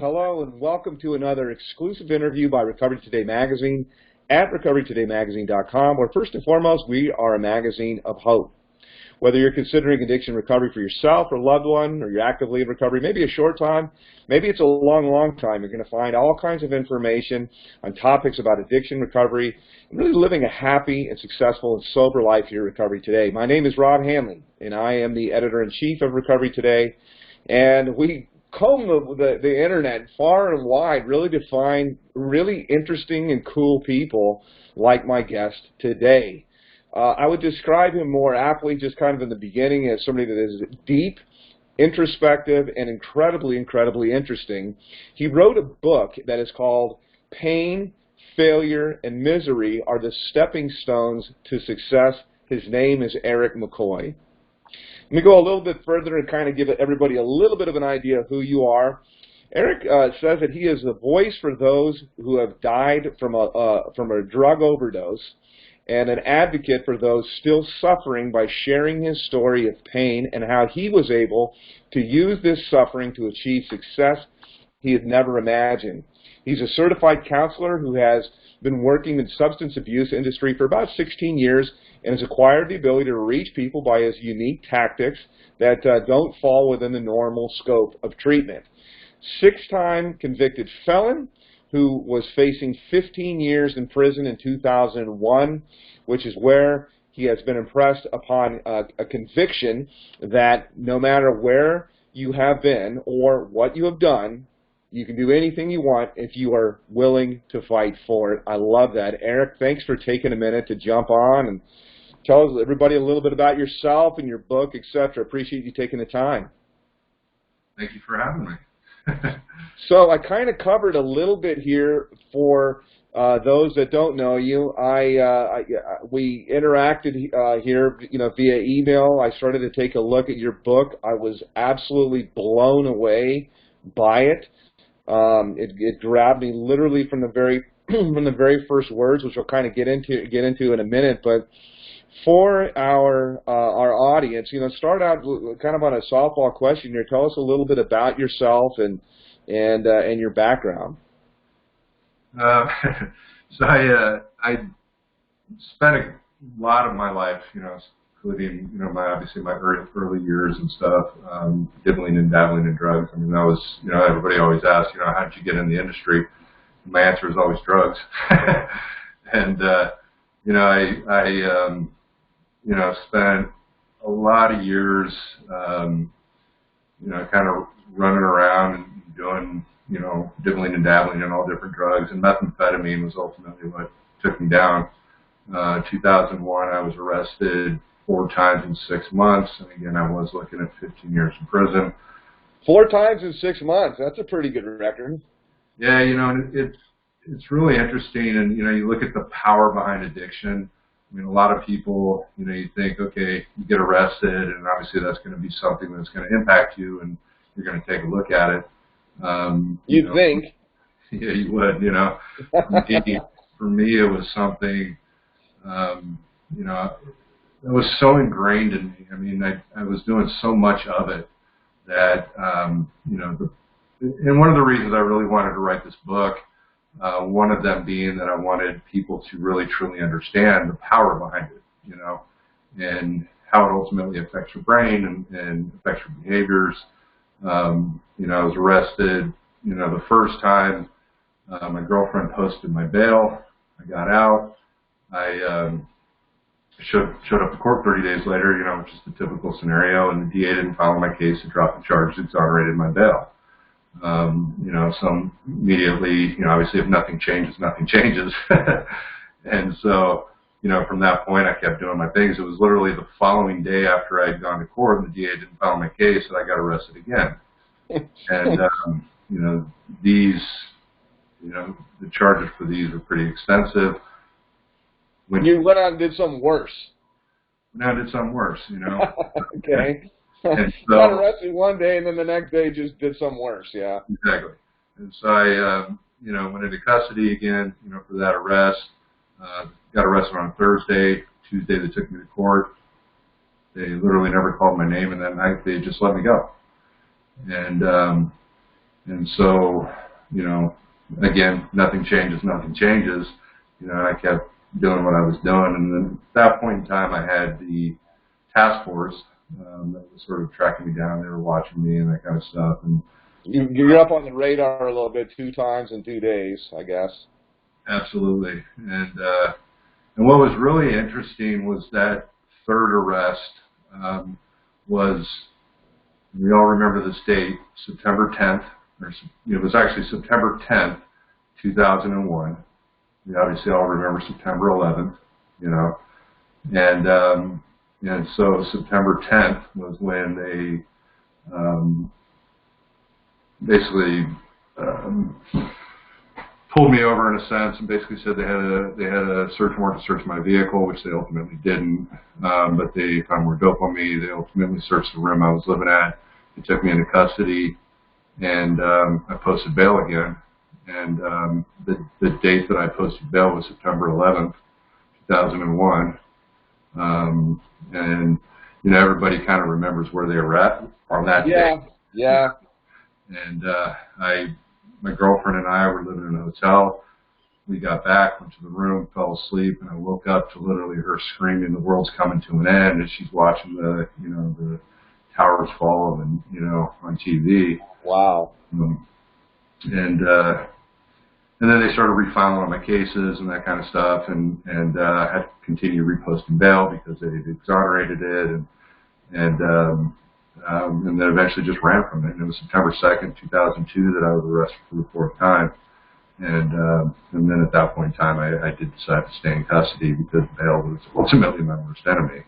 hello, and welcome to another exclusive interview by Recovery Today Magazine at recoverytodaymagazine.com, where first and foremost, we are a magazine of hope. Whether you're considering addiction recovery for yourself or loved one, or you're actively in recovery, maybe a short time, maybe it's a long time, you're going to find all kinds of information on topics about addiction recovery and really living a happy and successful and sober life here at Recovery Today. My name is Rob Hanley, and I am the editor-in-chief of Recovery Today, and we comb the internet far and wide really to find really interesting and cool people like my guest today. I would describe him more aptly just kind of in the beginning as somebody that is deep, introspective, and incredibly interesting. He wrote a book that is called Pain, Failure, and Misery Are the Stepping Stones to Success. His name is Eric McCoy. Let me go a little bit further and kind of give everybody a little bit of an idea of who you are. Eric says that he is the voice for those who have died from a drug overdose and an advocate for those still suffering by sharing his story of pain and how he was able to use this suffering to achieve success he had never imagined. He's a certified counselor who has been working in the substance abuse industry for about 16 years and has acquired the ability to reach people by his unique tactics that don't fall within the normal scope of treatment. Six-time convicted felon who was facing 15 years in prison in 2001, which is where he has been impressed upon a conviction that no matter where you have been or what you have done, you can do anything you want if you are willing to fight for it. I love that. Eric, thanks for taking a minute to jump on and tell everybody a little bit about yourself and your book, etc. Appreciate you taking the time. Thank you for having me. So I kind of covered a little bit here for those that don't know you. We interacted here, via email. I started to take a look at your book. I was absolutely blown away by it. It grabbed me literally from the very first words, which we'll kind of get into in a minute. But for our audience, start out kind of on a softball question here. Tell us a little bit about yourself and your background. So I spent a lot of my life, including obviously my early years and stuff, dibbling and dabbling in drugs. I mean, that was everybody always asks, how did you get in the industry? My answer is always drugs. And I spent a lot of years, kind of running around and doing, dibbling and dabbling in all different drugs, and methamphetamine was ultimately what took me down. 2001, I was arrested 4 times in 6 months, and again, I was looking at 15 years in prison. 4 times in 6 months, that's a pretty good record. Yeah, it's really interesting, and, you look at the power behind addiction. I mean, a lot of people, you think, okay, you get arrested, and obviously that's going to be something that's going to impact you, and you're going to take a look at it. You'd think. Yeah, you would, For me, it was something, it was so ingrained in me. I mean, I was doing so much of it that, and one of the reasons I really wanted to write this book, one of them being that I wanted people to really truly understand the power behind it, and how it ultimately affects your brain and affects your behaviors. I was arrested, the first time, my girlfriend posted my bail. I got out. I showed up to court 30 days later, which is the typical scenario, and the DA didn't file my case and dropped the charge, exonerated my bail. So immediately, obviously if nothing changes, nothing changes. And so, from that point, I kept doing my things. It was literally the following day after I had gone to court and the DA didn't file my case that I got arrested again. And, the charges for these were pretty extensive. When you went out and did something worse. Went out and did something worse, Okay. And so, got arrested one day and then the next day just did something worse, yeah. Exactly. And so I, went into custody again, for that arrest. Got arrested on Thursday. Tuesday they took me to court. They literally never called my name, and that night they just let me go. And And so, again, nothing changes, nothing changes. And I kept doing what I was doing. And then at that point in time, I had the task force that was sort of tracking me down. They were watching me and that kind of stuff. And you're up on the radar a little bit 2 times in 2 days, I guess. Absolutely. And what was really interesting was that third arrest was, we all remember this date, September 10th. It was actually September 10th, 2001. We obviously all remember September 11th, and so September 10th was when they basically pulled me over in a sense and basically said they had a search warrant to search my vehicle, which they ultimately didn't. But they found more dope on me. They ultimately searched the room I was living at. They took me into custody, and I posted bail again. And the date that I posted bail was September 11th, 2001. And everybody kind of remembers where they were at on that day. Yeah. And my girlfriend and I were living in a hotel. We got back, went to the room, fell asleep, and I woke up to literally her screaming, "The world's coming to an end!" And she's watching the towers fall, and on TV. Wow. And then they started refiling all my cases and that kind of stuff, and I had to continue reposting bail because they exonerated it, and then eventually just ran from it. And it was September 2nd, 2002 that I was arrested for the 4th time. And then at that point in time, I did decide to stay in custody because bail was ultimately my worst enemy,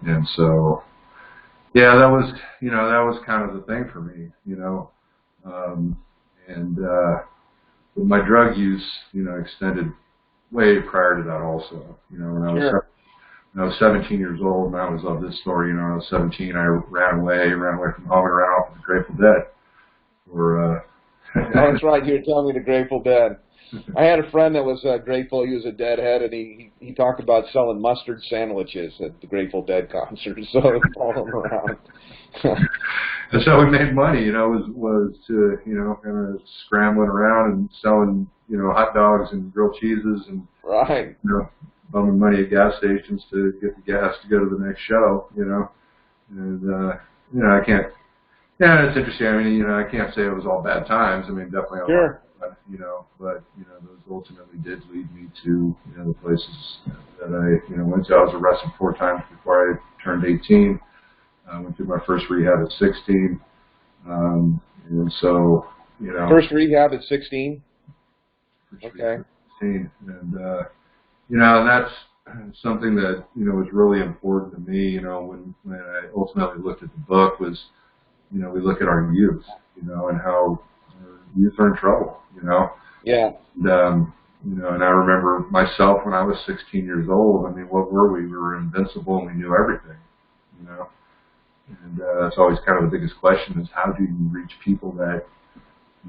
and so, yeah, that was kind of the thing for me, but my drug use, extended way prior to that also. When I was 17 years old, and I always love this story, when I was 17, I ran away from home and ran off with the Grateful Dead. That's right, you were telling me the Grateful Dead. I had a friend that was grateful. He was a Deadhead, and he talked about selling mustard sandwiches at the Grateful Dead concert, so following around. That's how we made money, was to, kind of scrambling around and selling, hot dogs and grilled cheeses and, right. Bumming money at gas stations to get the gas to go to the next show, and, I can't, it's interesting. I mean, I can't say it was all bad times. I mean, definitely, sure. But, those ultimately did lead me to, the places that I, went to. I was arrested 4 times before I turned 18. I went through my first rehab at 16. And so, First rehab at 16? Okay. 16. And that's something that, was really important to me, when I ultimately looked at the book was, we look at our youth, and how our youth are in trouble, Yeah. And I remember myself when I was 16 years old. I mean, what were we? We were invincible and we knew everything, And it's always kind of the biggest question is how do you reach people that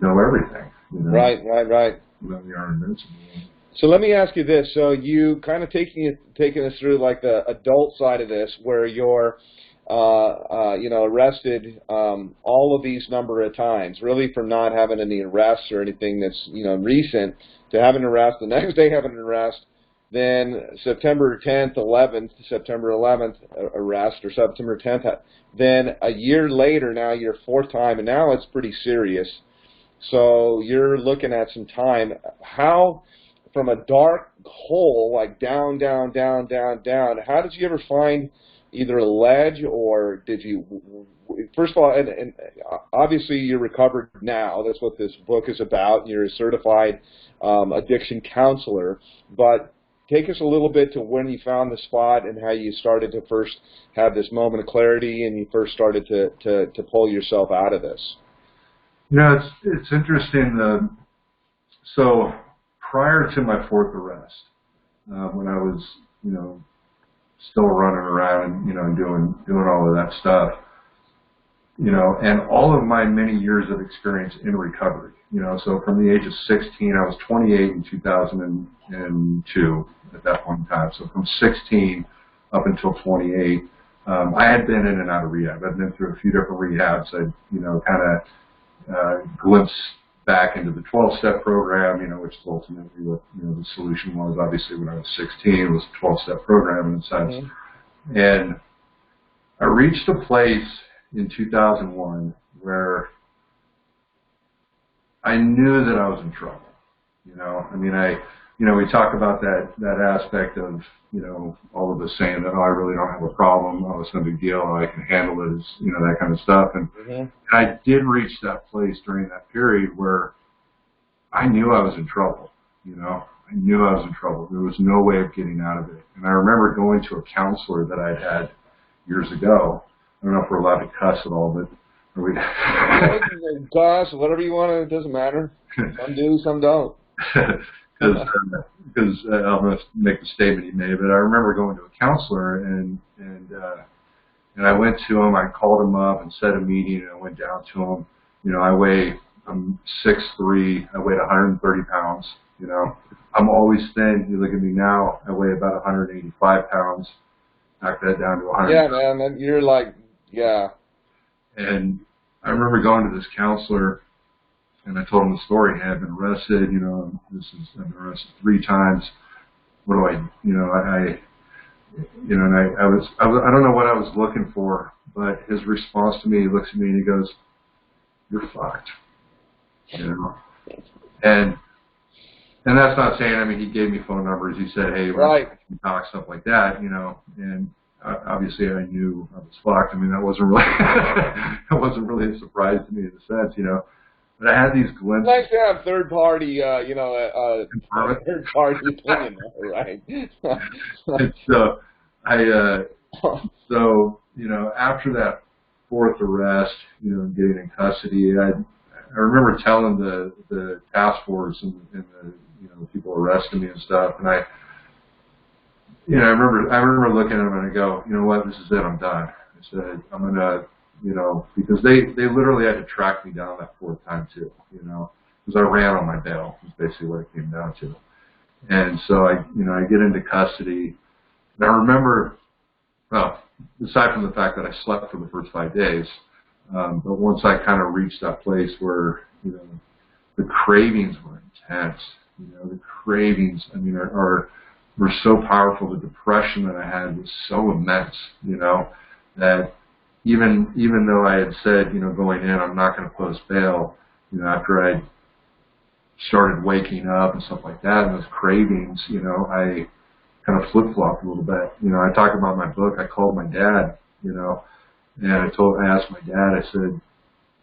know everything? Right. When we are invincible. So let me ask you this. So you kind of taking us through like the adult side of this, where you're, arrested all of these number of times, really from not having any arrests or anything that's, recent, to having an arrest, the next day having an arrest, then September 10th, 11th, September 11th arrest, or September 10th, then a year later, now your 4th time, and now it's pretty serious. So you're looking at some time. How, from a dark hole, like down, how did you ever find either a ledge, or did you, first of all, and obviously you're recovered now, that's what this book is about, you're a certified addiction counselor, but take us a little bit to when you found the spot and how you started to first have this moment of clarity and you first started to pull yourself out of this. It's interesting. So prior to my 4th arrest, when I was, still running around and, doing all of that stuff, and all of my many years of experience in recovery, so from the age of 16, I was 28 in 2002 at that point in time. So from 16 up until 28, I had been in and out of rehab. I'd been through a few different rehabs. I'd, kind of glimpsed back into the 12-step program, which is ultimately what, the solution was. Obviously, when I was 16, it was a 12-step program in a sense. Mm-hmm. And I reached a place in 2001 where I knew that I was in trouble. We talk about that aspect of, all of us saying that, oh, I really don't have a problem, oh, it's no big deal, I can handle it, that kind of stuff. And I did reach that place during that period where I knew I was in trouble, I knew I was in trouble. There was no way of getting out of it. And I remember going to a counselor that I'd had years ago. I don't know if we're allowed to cuss at all, but are we? Cuss, whatever you want, it doesn't matter. Some do, some don't. Because I'm going to make the statement he made, but I remember going to a counselor and I went to him. I called him up and set a meeting, and I went down to him. I'm 6'3", I weighed 130 pounds. I'm always thin. You look at me now, I weigh about 185 pounds. Knock that down to 100. Yeah, man, you're like, yeah. And I remember going to this counselor. And I told him the story. Hey, I've been arrested. I've been arrested 3 times. What do I don't know what I was looking for, but his response to me, he looks at me and he goes, "You're fucked." And that's not saying. He gave me phone numbers. He said, "Hey, right, talk," stuff like that. And obviously I knew I was fucked. that wasn't really a surprise to me in a sense. But I had these glimpses. Nice to have third-party, third-party opinion, right? And so after that 4th arrest, getting in custody, I remember telling the task force and the people arresting me and stuff, and I remember looking at them and I go, you know what, this is it, I'm done. I said, I'm gonna. Because they literally had to track me down that 4th time too, because I ran on my bail, is basically what it came down to. And so I get into custody, and I remember, well, aside from the fact that I slept for the first 5 days, but once I kind of reached that place where, the cravings were intense, the cravings, were so powerful. The depression that I had was so immense, that even though I had said, going in, I'm not going to post bail, after I started waking up and stuff like that, and those cravings, I kind of flip-flopped a little bit. I talk about my book. I called my dad, and I asked my dad, I said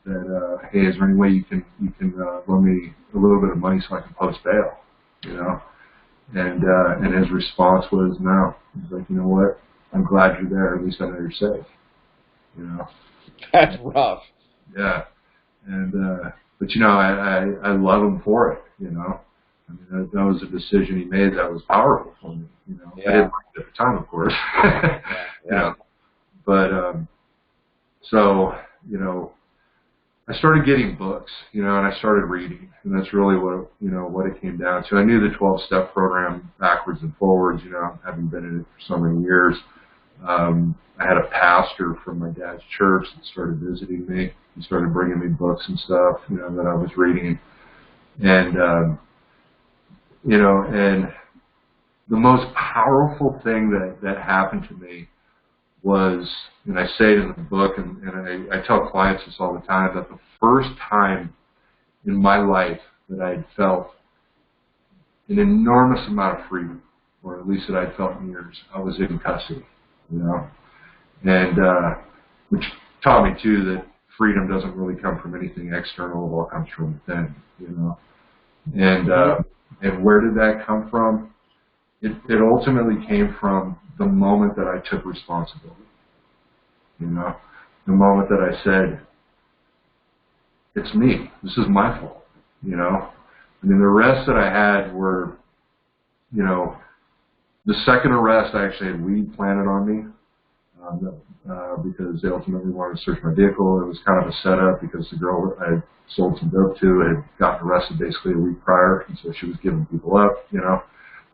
that, hey, is there any way you can loan me a little bit of money so I can post bail, and his response was no. He's like, you know what? I'm glad you're there. At least I know you're safe. That's rough. Yeah, and but I love him for it. That was a decision he made that was powerful for me. Yeah. I didn't like it at the time, of course. Yeah. But so I started getting books, and I started reading, and that's really what what it came down to. I knew the 12-step program backwards and forwards, having been in it for so many years. I had a pastor from my dad's church that started visiting me. He started bringing me books and stuff, that I was reading. And, and the most powerful thing that happened to me was, and I say it in the book, and I tell clients this all the time, that the first time in my life that I had felt an enormous amount of freedom, or at least that I'd felt in years, I was in custody. And which taught me too that freedom doesn't really come from anything external; it all comes from within. And where did that come from? It ultimately came from the moment that I took responsibility. The moment that I said, "It's me. This is my fault." The arrests that I had were, the second arrest, I actually had weed planted on me because they ultimately wanted to search my vehicle. It was kind of a setup because the girl I had sold some dope to had gotten arrested basically a week prior, and so she was giving people up,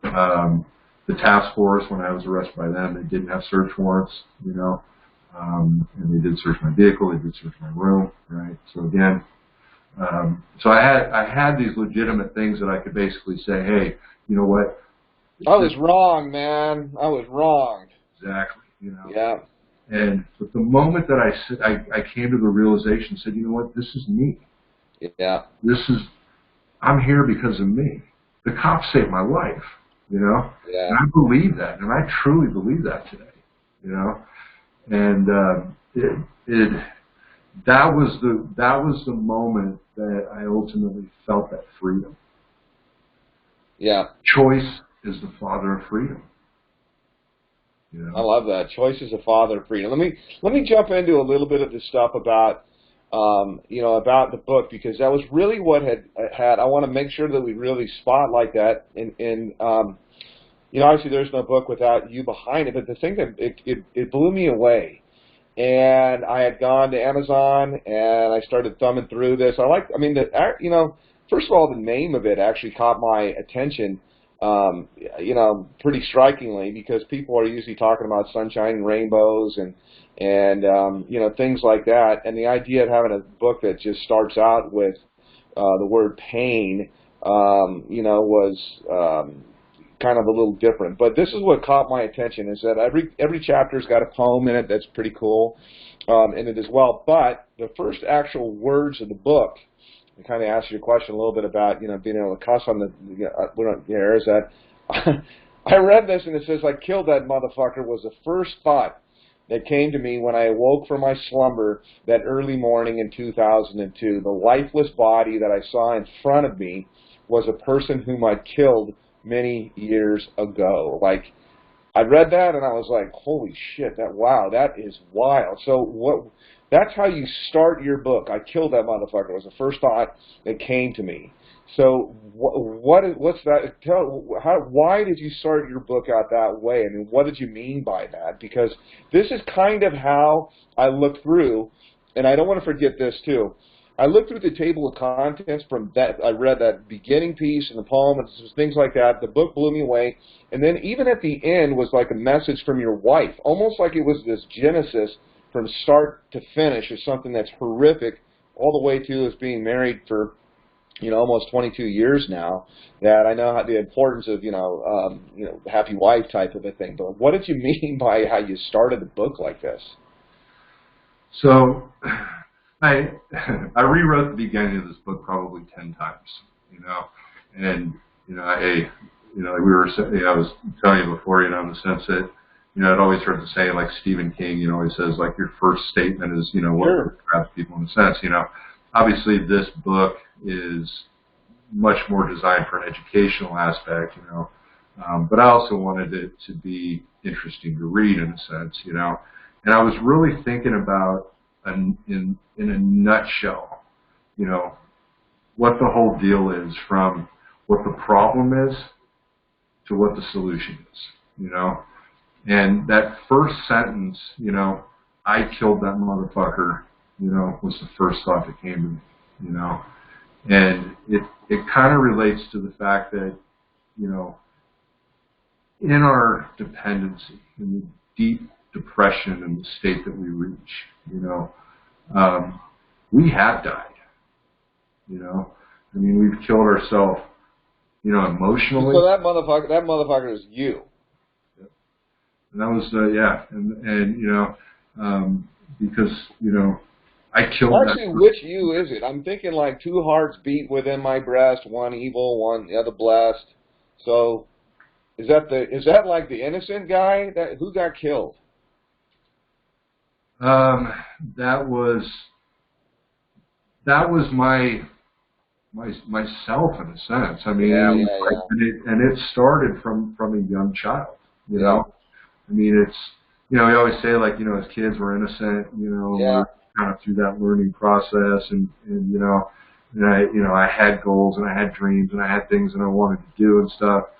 The task force, when I was arrested by them, they didn't have search warrants, And they did search my vehicle, they did search my room, right? So again, so I had these legitimate things that I could basically say, hey, you know what? I was wrong, man. I was wrong. Exactly. You know. Yeah. And but the moment that I came to the realization, said, you know what? This is me. Yeah. I'm here because of me. The cops saved my life. You know. Yeah. And I believe that, and I truly believe that today. You know. And that was the moment that I ultimately felt that freedom. Yeah. Choice is the father of freedom. You know? I love that. Choice is the father of freedom. Let me jump into a little bit of the stuff about about the book, because that was really what had I want to make sure that we really spotlight that. And obviously there's no book without you behind it, but the thing that it blew me away. And I had gone to Amazon and I started thumbing through this. First of all, the name of it actually caught my attention, pretty strikingly, because people are usually talking about sunshine and rainbows and things like that. And the idea of having a book that just starts out with the word pain, was kind of a little different. But this is what caught my attention, is that every chapter's got a poem in it that's pretty cool in it as well. But the first actual words of the book, I kind of asked you a question a little bit about, being able to cuss on the air, is that I read this and it says, I killed that motherfucker was the first thought that came to me when I awoke from my slumber that early morning in 2002. The lifeless body that I saw in front of me was a person whom I'd killed many years ago. Like, I read that and I was like, holy shit, wow, that is wild. So that's how you start your book. I killed that motherfucker. It was the first thought that came to me. So what's that? Why did you start your book out that way? I mean, what did you mean by that? Because this is kind of how I looked through, and I don't want to forget this too. I looked through the table of contents from that. I read that beginning piece and the poem and things like that. The book blew me away. And then even at the end was like a message from your wife, almost like it was this genesis from start to finish of something that's horrific, all the way to us being married for, almost 22 years now. That I know the importance of, happy wife type of a thing. But what did you mean by how you started the book like this? So I rewrote the beginning of this book probably 10 times, and I was telling you before, in the sense that, I'd always heard the saying, like Stephen King, always says, like, your first statement is, what grabs people in a sense, Obviously this book is much more designed for an educational aspect, but I also wanted it to be interesting to read in a sense, and I was really thinking about, in a nutshell, what the whole deal is, from what the problem is to what the solution is, And that first sentence, I killed that motherfucker, was the first thought that came to me, And it kind of relates to the fact that, in our dependency, in the deep depression and the state that we reach, we have died, I mean, we've killed ourselves, emotionally. So that motherfucker is you. And that was, because, I killed Actually, which you is it? I'm thinking like two hearts beat within my breast, one evil, one the other blessed. So, is that like the innocent guy who got killed? That was myself, in a sense. I mean, And it started from a young child. I mean, it's, we always say, like, as kids we're innocent, we're kind of through that learning process, and I had goals and I had dreams and I had things that I wanted to do and stuff.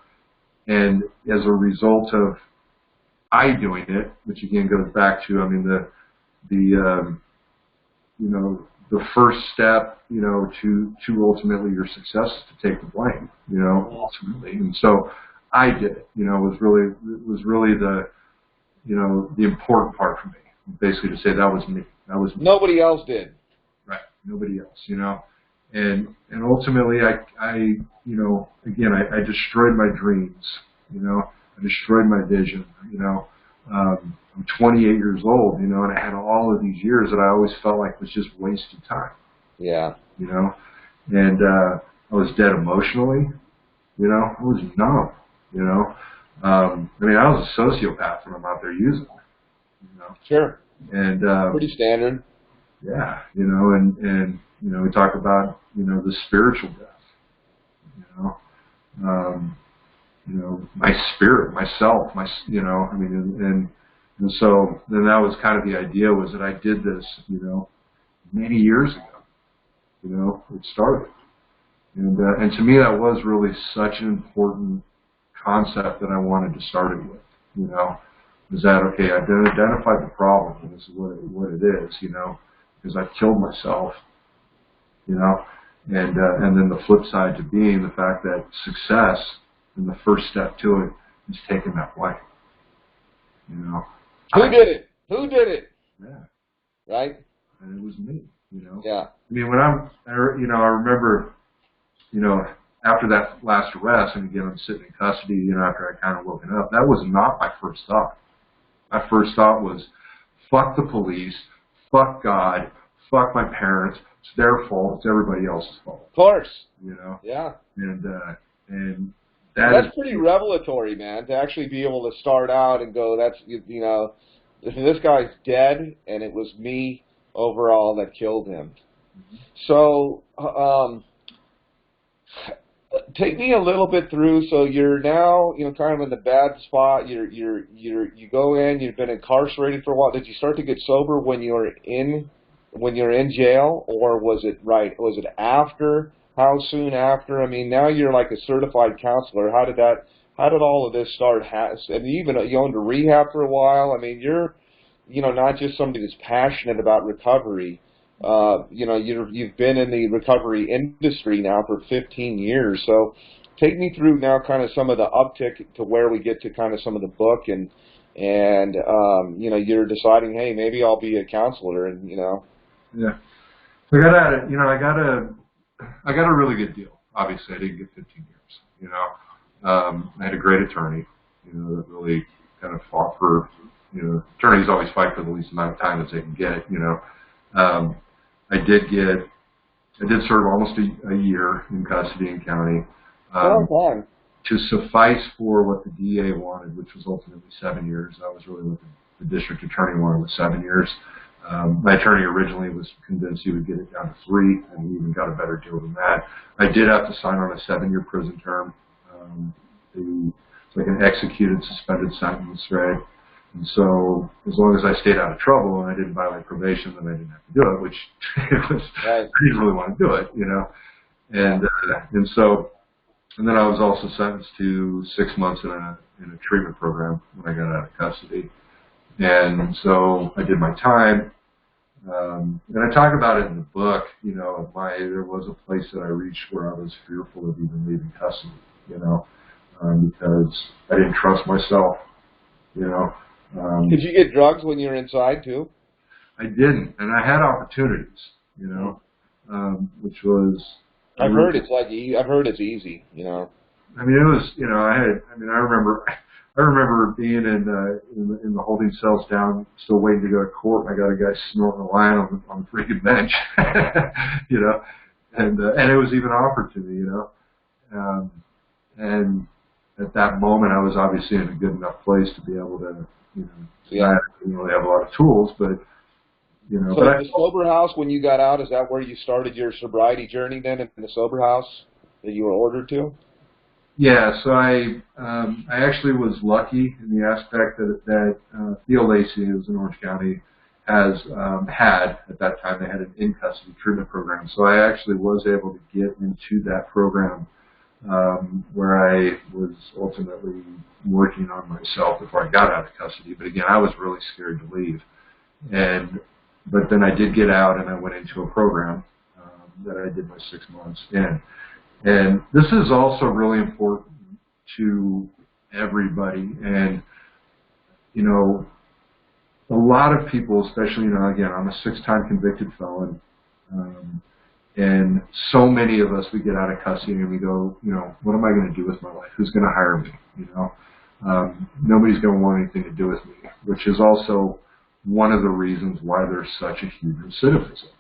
And as a result of I doing it, which again goes back to, I mean, the first step, to ultimately your success is to take the blame, ultimately. And so I did it, was really the important part for me, basically to say that was me. That was me. Nobody else did. Right. Nobody else, you know. And ultimately, I you know, again, I destroyed my dreams, you know. I destroyed my vision, you know. I'm 28 years old, you know, and I had all of these years that I always felt like was just wasted time. Yeah. You know, and I was dead emotionally, you know. I was numb, you know. I mean, I was a sociopath when I'm out there using it, you know. Sure. And pretty standard. yeah, you know, and you know, we talk about, you know, the spiritual death, you know, my spirit, myself, you know, I mean, and so then that was kind of the idea, was that I did this, you know, many years ago, you know, it started. And to me, that was really such an important concept that I wanted to start it with, you know, is that, okay, I've identified the problem, and this is what it is, you know, because I've killed myself, you know, and then the flip side to being the fact that success, and the first step to it, is taking that way, you know. Who did it? Who did it? Yeah. Right? And it was me, you know. Yeah. I mean, you know, I remember, you know, after that last arrest, and again, I'm sitting in custody, you know, after I kind of woken up, that was not my first thought. My first thought was, fuck the police, fuck God, fuck my parents, it's their fault, it's everybody else's fault. Of course. You know? Yeah. And that's pretty revelatory, man, to actually be able to start out and go, that's, you know, this guy's dead, and it was me overall that killed him. Mm-hmm. So, take me a little bit through. So you're now, you know, kind of in the bad spot. You go in. You've been incarcerated for a while. Did you start to get sober when you're in jail, or was it right? Was it after? How soon after? I mean, now you're like a certified counselor. How did all of this start? And you owned a rehab for a while. I mean, you're, you know, not just somebody that's passionate about recovery. You know, you've been in the recovery industry now for 15 years. So take me through now kind of some of the uptick to where we get to kind of some of the book, and you know, you're deciding, hey, maybe I'll be a counselor, and, you know. Yeah. So I got a really good deal. Obviously, I didn't get 15 years, you know. I had a great attorney, you know, that really kind of fought for, you know, attorneys always fight for the least amount of time as they can get it, you know. I did serve almost a year in custody in county. To suffice for what the DA wanted, which was ultimately 7 years. That was really what the district attorney wanted, was 7 years. My attorney originally was convinced he would get it down to 3, and he even got a better deal than that. I did have to sign on a 7-year prison term. It's like an executed suspended sentence, right? And so, as long as I stayed out of trouble and I didn't violate probation, then I didn't have to do it, which I didn't really want to do it, you know. And then I was also sentenced to 6 months in a treatment program when I got out of custody. And so I did my time. And I talk about it in the book, you know, there was a place that I reached where I was fearful of even leaving custody, you know, because I didn't trust myself, you know. Did you get drugs when you were inside too? I didn't, and I had opportunities, you know, which was. I've heard it's easy, you know. I mean, it was, you know, I remember being in the holding cells down, still waiting to go to court, and I got a guy snorting a line on the freaking bench, you know, and it was even offered to me, you know, and at that moment I was obviously in a good enough place to be able to, you know, I didn't really have a lot of tools, but, you know. So the sober house, when you got out, is that where you started your sobriety journey then, in the sober house that you were ordered to? Yeah, so I actually was lucky in the aspect that Theo Lacey, who's in Orange County, had at that time, they had an in-custody treatment program. So I actually was able to get into that program where I was ultimately working on myself before I got out of custody. But again, I was really scared to leave. But then I did get out, and I went into a program that I did my 6 months in. And this is also really important to everybody. And, you know, a lot of people, especially, again, I'm a 6-time convicted felon, and so many of us, we get out of custody and we go, what am I going to do with my life? Who's going to hire me? Nobody's going to want anything to do with me, which is also one of the reasons why there's such a huge recidivism.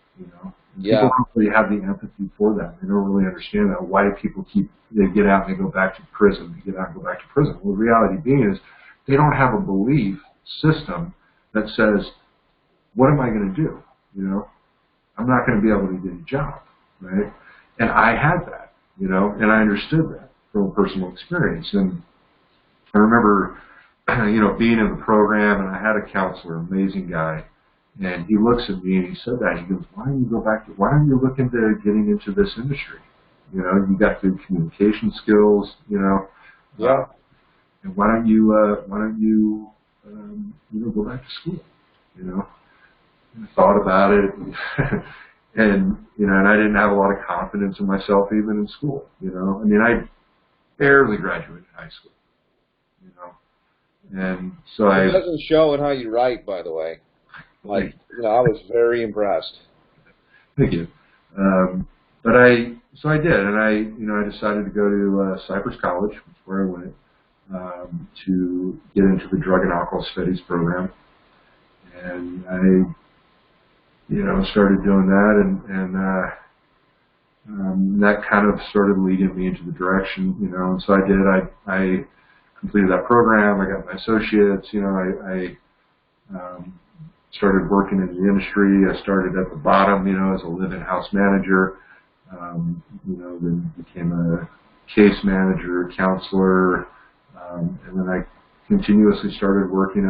Yeah. People don't really have the empathy for that. They don't really understand that. Why do people they get out and they go back to prison? They get out and go back to prison. Well, the reality being is they don't have a belief system that says, what am I going to do? I'm not going to be able to get a job, right? And I had that, and I understood that from personal experience. And I remember, being in the program, and I had a counselor, amazing guy, and he looks at me and he said that. He goes, why don't you look into getting into this industry? You got good communication skills, Yeah. And why don't you go back to school, I thought about it, and I didn't have a lot of confidence in myself even in school. I barely graduated high school. And so it doesn't show in how you write, by the way. I was very impressed. Thank you. But I did, and I decided to go to Cypress College, which is where I went, to get into the Drug and Alcohol Studies program, and I started doing that, and that kind of started leading me into the direction, and so I did. I completed that program. I got my associates. I started working in the industry. I started at the bottom, as a live-in house manager. Then became a case manager, counselor, and then I continuously started working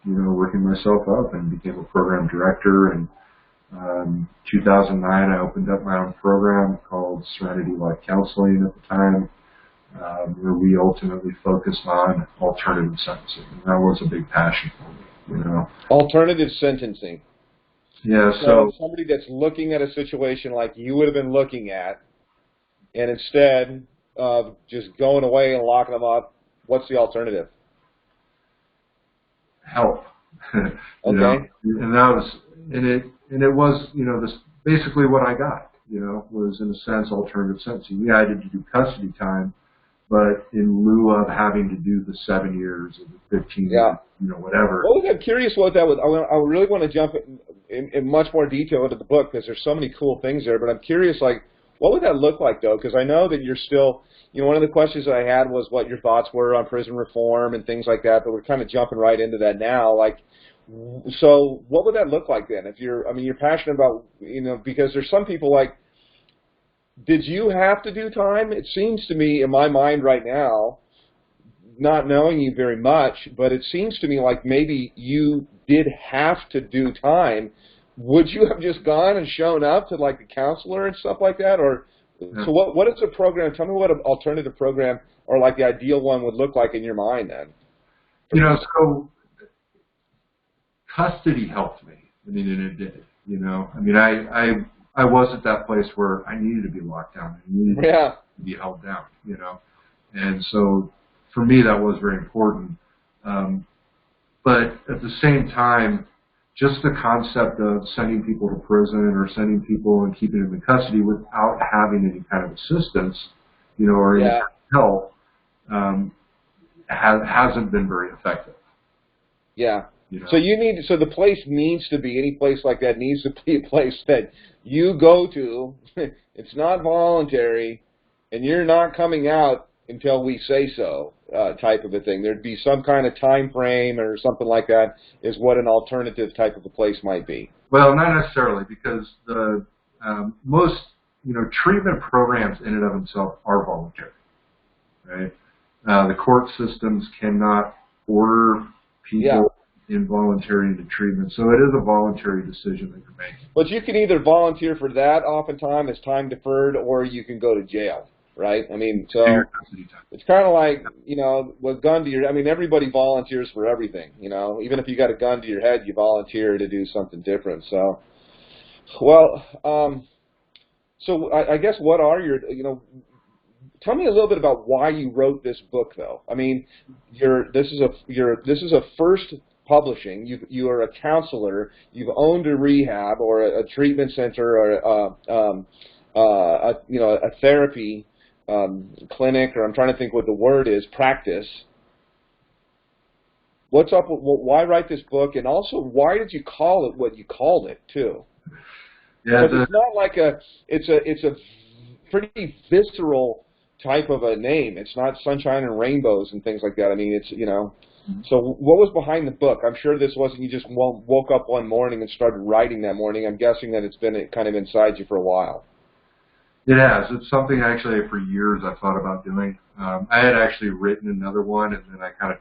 myself up and became a program director. And 2009, I opened up my own program called Serenity Life Counseling at the time, where we ultimately focused on alternative sentencing. And that was a big passion for me, Alternative sentencing. Yeah, so somebody that's looking at a situation like you would have been looking at, and instead of just going away and locking them up, what's the alternative? Help. Okay. And that was, and it was, this basically what I got, was in a sense alternative sentencing. Yeah, I did do custody time, but in lieu of having to do the 7 years or the 15 years, whatever. Well, I'm curious what that was. I really want to jump in much more detail into the book because there's so many cool things there, but I'm curious, what would that look like, though? Because I know that you're still, one of the questions that I had was what your thoughts were on prison reform and things like that, but we're kind of jumping right into that now. So what would that look like then? If you're passionate about, because there's some people did you have to do time? It seems to me in my mind right now, not knowing you very much, but it seems to me like maybe you did have to do time. Would you have just gone and shown up to a counselor and stuff like that? Or so what is a program? Tell me what an alternative program or the ideal one would look like in your mind then. So custody helped me. And it did. I was at that place where I needed to be locked down. I needed to be held down. And so for me that was very important. But at the same time, just the concept of sending people to prison or sending people and keeping them in custody without having any kind of assistance, or any kind of help, hasn't been very effective. Yeah. So so the place needs to be, any place like that needs to be a place that you go to. It's not voluntary, and you're not coming out until we say so, type of a thing. There'd be some kind of time frame or something like that is what an alternative type of a place might be. Well, not necessarily, because the most treatment programs in and of themselves are voluntary, right? The court systems cannot order people involuntary into treatment, so it is a voluntary decision that you're making. But you can either volunteer for that oftentimes as time deferred, or you can go to jail. Right? So it's kind of like, with gun to your, everybody volunteers for everything, even if you got a gun to your head, you volunteer to do something different. So, well, so I guess what are your, tell me a little bit about why you wrote this book, though. This is a first publishing. You are a counselor. You've owned a rehab or a treatment center or a therapy clinic, or I'm trying to think what the word is, practice. What's up? Why write this book? And also, why did you call it what you called it, too? Yeah, because it's not like it's a pretty visceral type of a name. It's not sunshine and rainbows and things like that. I mean, it's, so what was behind the book? I'm sure this wasn't you just woke up one morning and started writing that morning. I'm guessing that it's been kind of inside you for a while. It has. It's something actually for years I thought about doing. I had actually written another one, and then I kind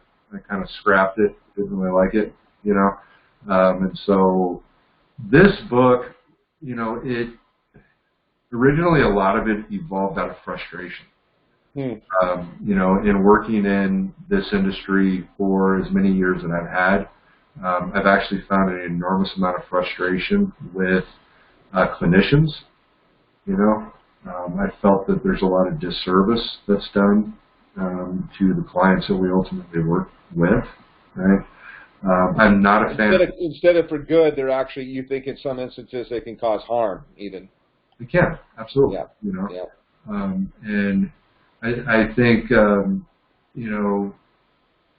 of scrapped it. Didn't really like it, and so this book, it originally, a lot of it evolved out of frustration. In working in this industry for as many years that I've had, I've actually found an enormous amount of frustration with clinicians. I felt that there's a lot of disservice that's done to the clients that we ultimately work with. Right? I'm not a fan. Instead of for good, they're actually, you think in some instances they can cause harm even. They can, absolutely. Yeah. Yeah. And I think, for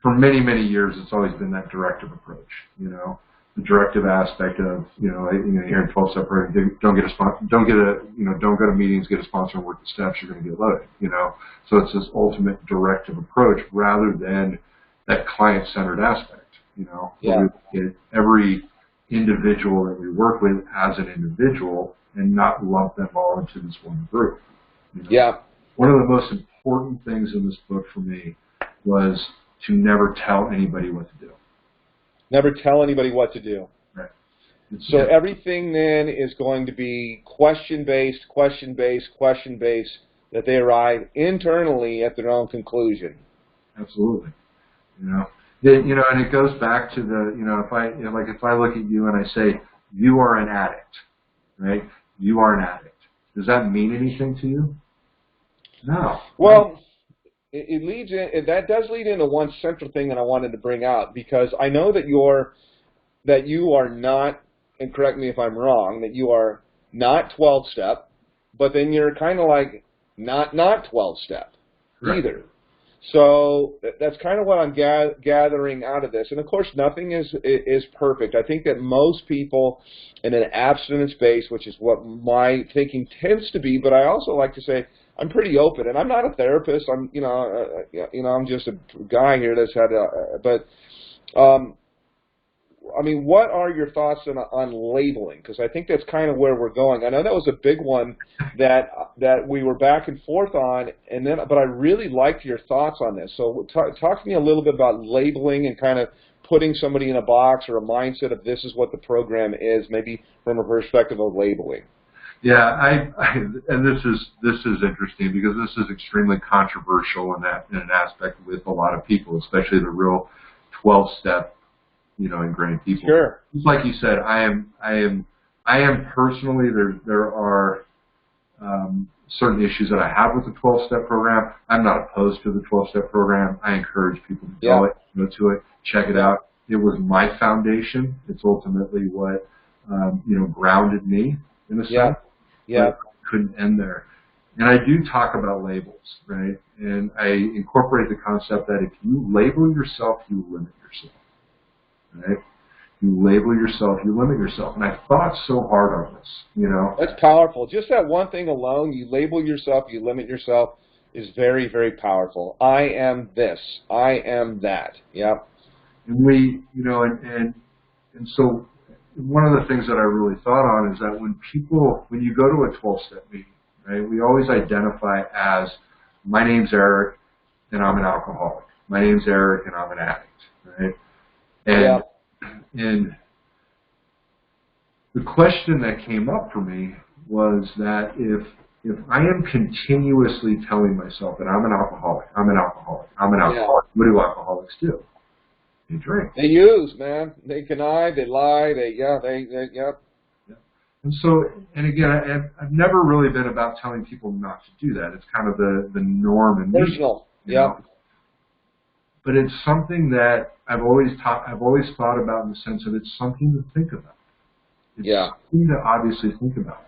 many, many years, it's always been that directive approach, the directive aspect of, you're in 12-step program, don't go to meetings, get a sponsor and work the steps, you're going to get loaded, So it's this ultimate directive approach rather than that client-centered aspect, Yeah. We get every individual that we work with as an individual and not lump them all into this one group. Yeah. One of the most important things in this book for me was to never tell anybody what to do. Never tell anybody what to do. Right. So everything then is going to be question-based, that they arrive internally at their own conclusion. Absolutely. And it goes back to the, if I look at you and I say, you are an addict, right? You are an addict. Does that mean anything to you? No. Well, it leads in. That does lead into one central thing that I wanted to bring out, because I know that you are not, and correct me if I'm wrong, that you are not 12-step, but then you're kind of like not 12-step either. So that's kind of what I'm gathering out of this. And of course, nothing is perfect. I think that most people in an abstinence base, which is what my thinking tends to be, but I also like to say I'm pretty open, and I'm not a therapist. I'm I'm just a guy here that's had what are your thoughts on labeling? Because I think that's kind of where we're going. I know that was a big one that we were back and forth on, but I really liked your thoughts on this. So talk to me a little bit about labeling and kind of putting somebody in a box or a mindset of this is what the program is, maybe from a perspective of labeling. Yeah, and this is interesting because this is extremely controversial in an aspect with a lot of people, especially the real 12-step, ingrained people. Sure. Just like you said, I am personally, there are certain issues that I have with the 12-step program. I'm not opposed to the 12-step program. I encourage people to go to it, check it out. It was my foundation. It's ultimately what grounded me in a sense. Yeah. But I couldn't end there. And I do talk about labels, right? And I incorporate the concept that if you label yourself, you limit yourself. Right? You label yourself, you limit yourself. And I thought so hard on this, That's powerful. Just that one thing alone, you label yourself, you limit yourself, is very, very powerful. I am this. I am that. Yep. And and so one of the things that I really thought on is that when you go to a 12-step meeting, right, we always identify as, my name's Eric, and I'm an alcoholic. My name's Eric, and I'm an addict, right? And the question that came up for me was that if I am continuously telling myself that I'm an alcoholic, what do alcoholics do? They drink. They use, man. They connive, they lie, yep. And so, and again, I've never really been about telling people not to do that. It's kind of the norm and personal. but it's something that I've always thought about in the sense of it's something to think about. It's something to obviously think about.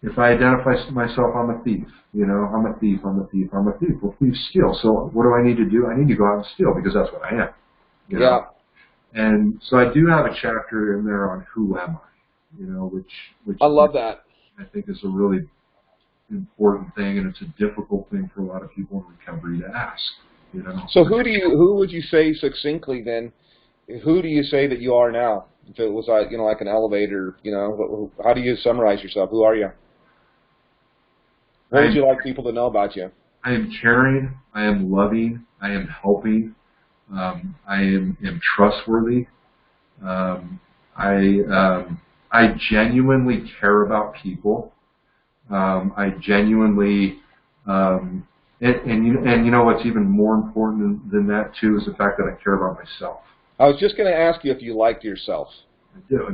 If I identify myself, I'm a thief. I'm a thief. Well, thieves steal. So what do I need to do? I need to go out and steal because that's what I am. Yeah. And so I do have a chapter in there on who am I, which I love that. I think is a really important thing, and it's a difficult thing for a lot of people in recovery to ask. So who would you say succinctly then? Who do you say that you are now? If it was like an elevator, how do you summarize yourself? Who are you? What would you like people to know about you? I am caring. I am loving. I am helping. I am trustworthy. I genuinely care about people. I genuinely, and what's even more important than that too is the fact that I care about myself. I was just going to ask you if you liked yourself. I do,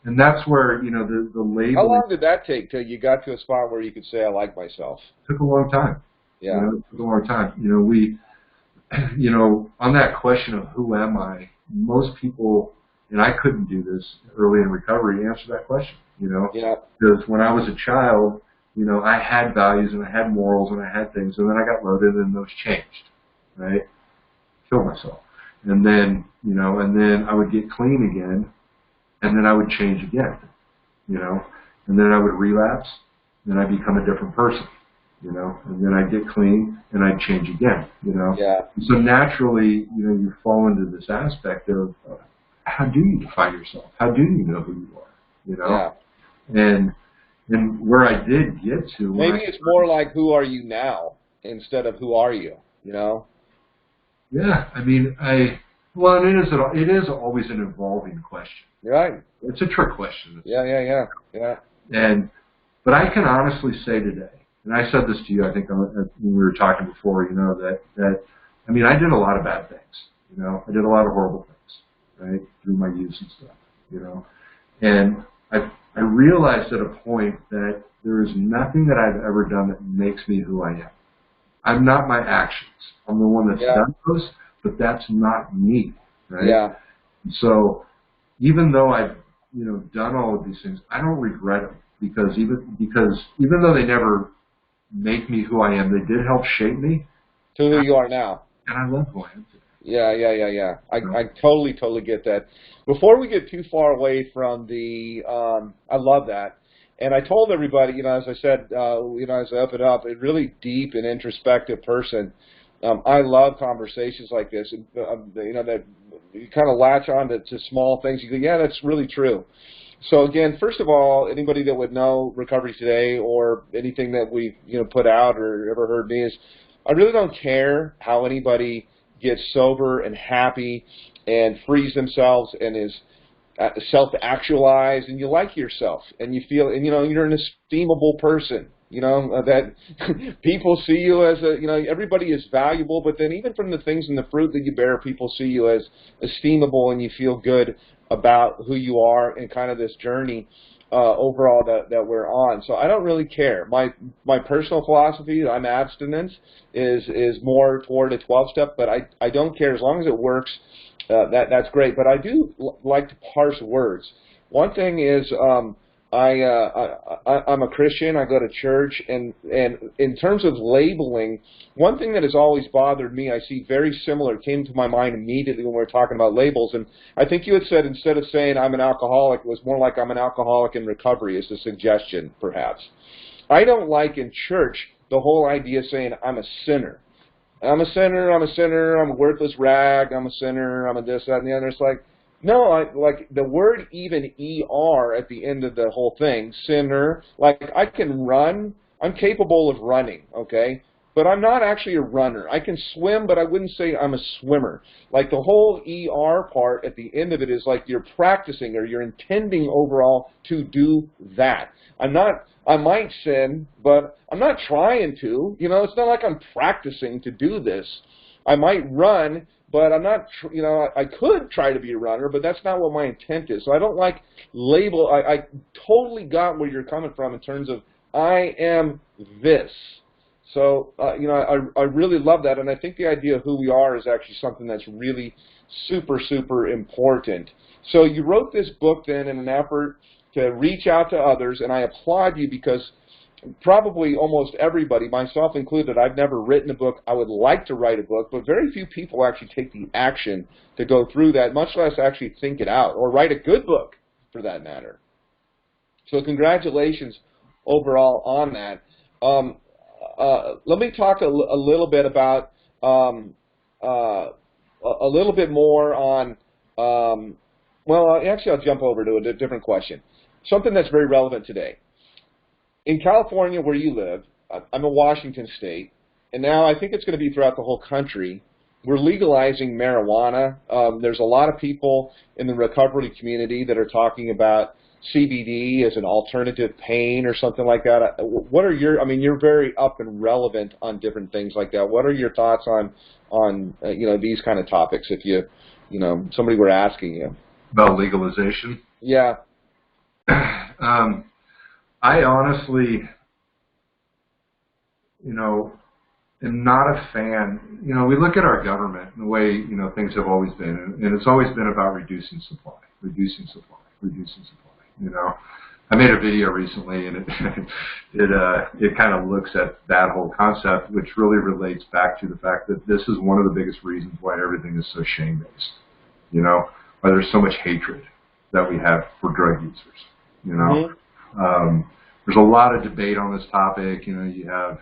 and that's where the label. How long did that take till you got to a spot where you could say I like myself? It took a long time. Yeah, it took a long time. On that question of who am I, most people, and I couldn't do this early in recovery, answer that question. Yeah. Because when I was a child, I had values and I had morals and I had things, and then I got loaded and those changed, right? Killed myself. And then, and then I would get clean again, and then I would change again, and then I would relapse, and I'd become a different person, and then I'd get clean, and I'd change again, Yeah. So naturally, you fall into this aspect of how do you define yourself? How do you know who you are, Yeah. And where I did get to... Maybe it's more like who are you now instead of who are you, Yeah, I mean, it is always an evolving question. Right. It's a trick question. Yeah. But I can honestly say today, and I said this to you, I think when we were talking before, that I did a lot of bad things. I did a lot of horrible things, right, through my youth and stuff, and I realized at a point that there is nothing that I've ever done that makes me who I am. I'm not my actions. I'm the one that's done those, but that's not me, right? Yeah. So even though I've done all of these things, I don't regret them because even though they never make me who I am, they did help shape me to who you are now. And I love who I am today. Yeah. I totally get that. Before we get too far away from I love that. And I told everybody, as I said, as I up it up, a really deep and introspective person. I love conversations like this, and that you kind of latch on to small things. You go, yeah, that's really true. So again, first of all, anybody that would know Recovery Today or anything that we've put out or ever heard me is, I really don't care how anybody gets sober and happy and frees themselves and is self-actualized, and you like yourself and you feel, and you're an esteemable person, that people see you as everybody is valuable, but then even from the things and the fruit that you bear, people see you as esteemable, and you feel good about who you are and kind of this journey overall that we're on. So I don't really care. My personal philosophy, I'm abstinence, is more toward a 12-step, but I don't care as long as it works. That's great, but I do like to parse words. One thing is I'm a Christian. I go to church, and in terms of labeling, one thing that has always bothered me, I see very similar, came to my mind immediately when we were talking about labels, and I think you had said instead of saying I'm an alcoholic, it was more like I'm an alcoholic in recovery is a suggestion, perhaps. I don't like in church the whole idea of saying I'm a sinner. I'm a sinner, I'm a worthless rag, I'm a sinner, I'm a this, that, and the other. It's like, no, like the word even ER at the end of the whole thing, sinner, like I can run, I'm capable of running, okay? But I'm not actually a runner. I can swim, but I wouldn't say I'm a swimmer. Like the whole ER part at the end of it is like you're practicing or you're intending overall to do that. I might sin, but I'm not trying to. It's not like I'm practicing to do this. I might run, but I'm not, I could try to be a runner, but that's not what my intent is. So I don't like label. I totally got where you're coming from in terms of I am this. So, you know, I really love that, and I think the idea of who we are is actually something that's really super, super important. So you wrote this book then in an effort to reach out to others, and I applaud you because probably almost everybody, myself included, I've never written a book. I would like to write a book, but very few people actually take the action to go through that, much less actually think it out or write a good book for that matter. So congratulations overall on that. Let me talk a little bit about a little bit more on, well, actually I'll jump over to a different question. Something that's very relevant today. In California, where you live, I'm in Washington State, and now I think it's going to be throughout the whole country. We're legalizing marijuana. There's a lot of people in the recovery community that are talking about CBD as an alternative pain or something like that. What are your, I mean, you're very up and relevant on different things like that. What are your thoughts on you know, these kind of topics if you know, somebody were asking you? About legalization? Yeah. I honestly, you know, am not a fan. You know, we look at our government and the way, you know, things have always been, and it's always been about reducing supply, reducing supply, reducing supply. You know, I made a video recently, and it kind of looks at that whole concept, which really relates back to the fact that this is one of the biggest reasons why everything is so shame-based. You know, why there's so much hatred that we have for drug users. You know. Mm-hmm. There's a lot of debate on this topic. You know, you have,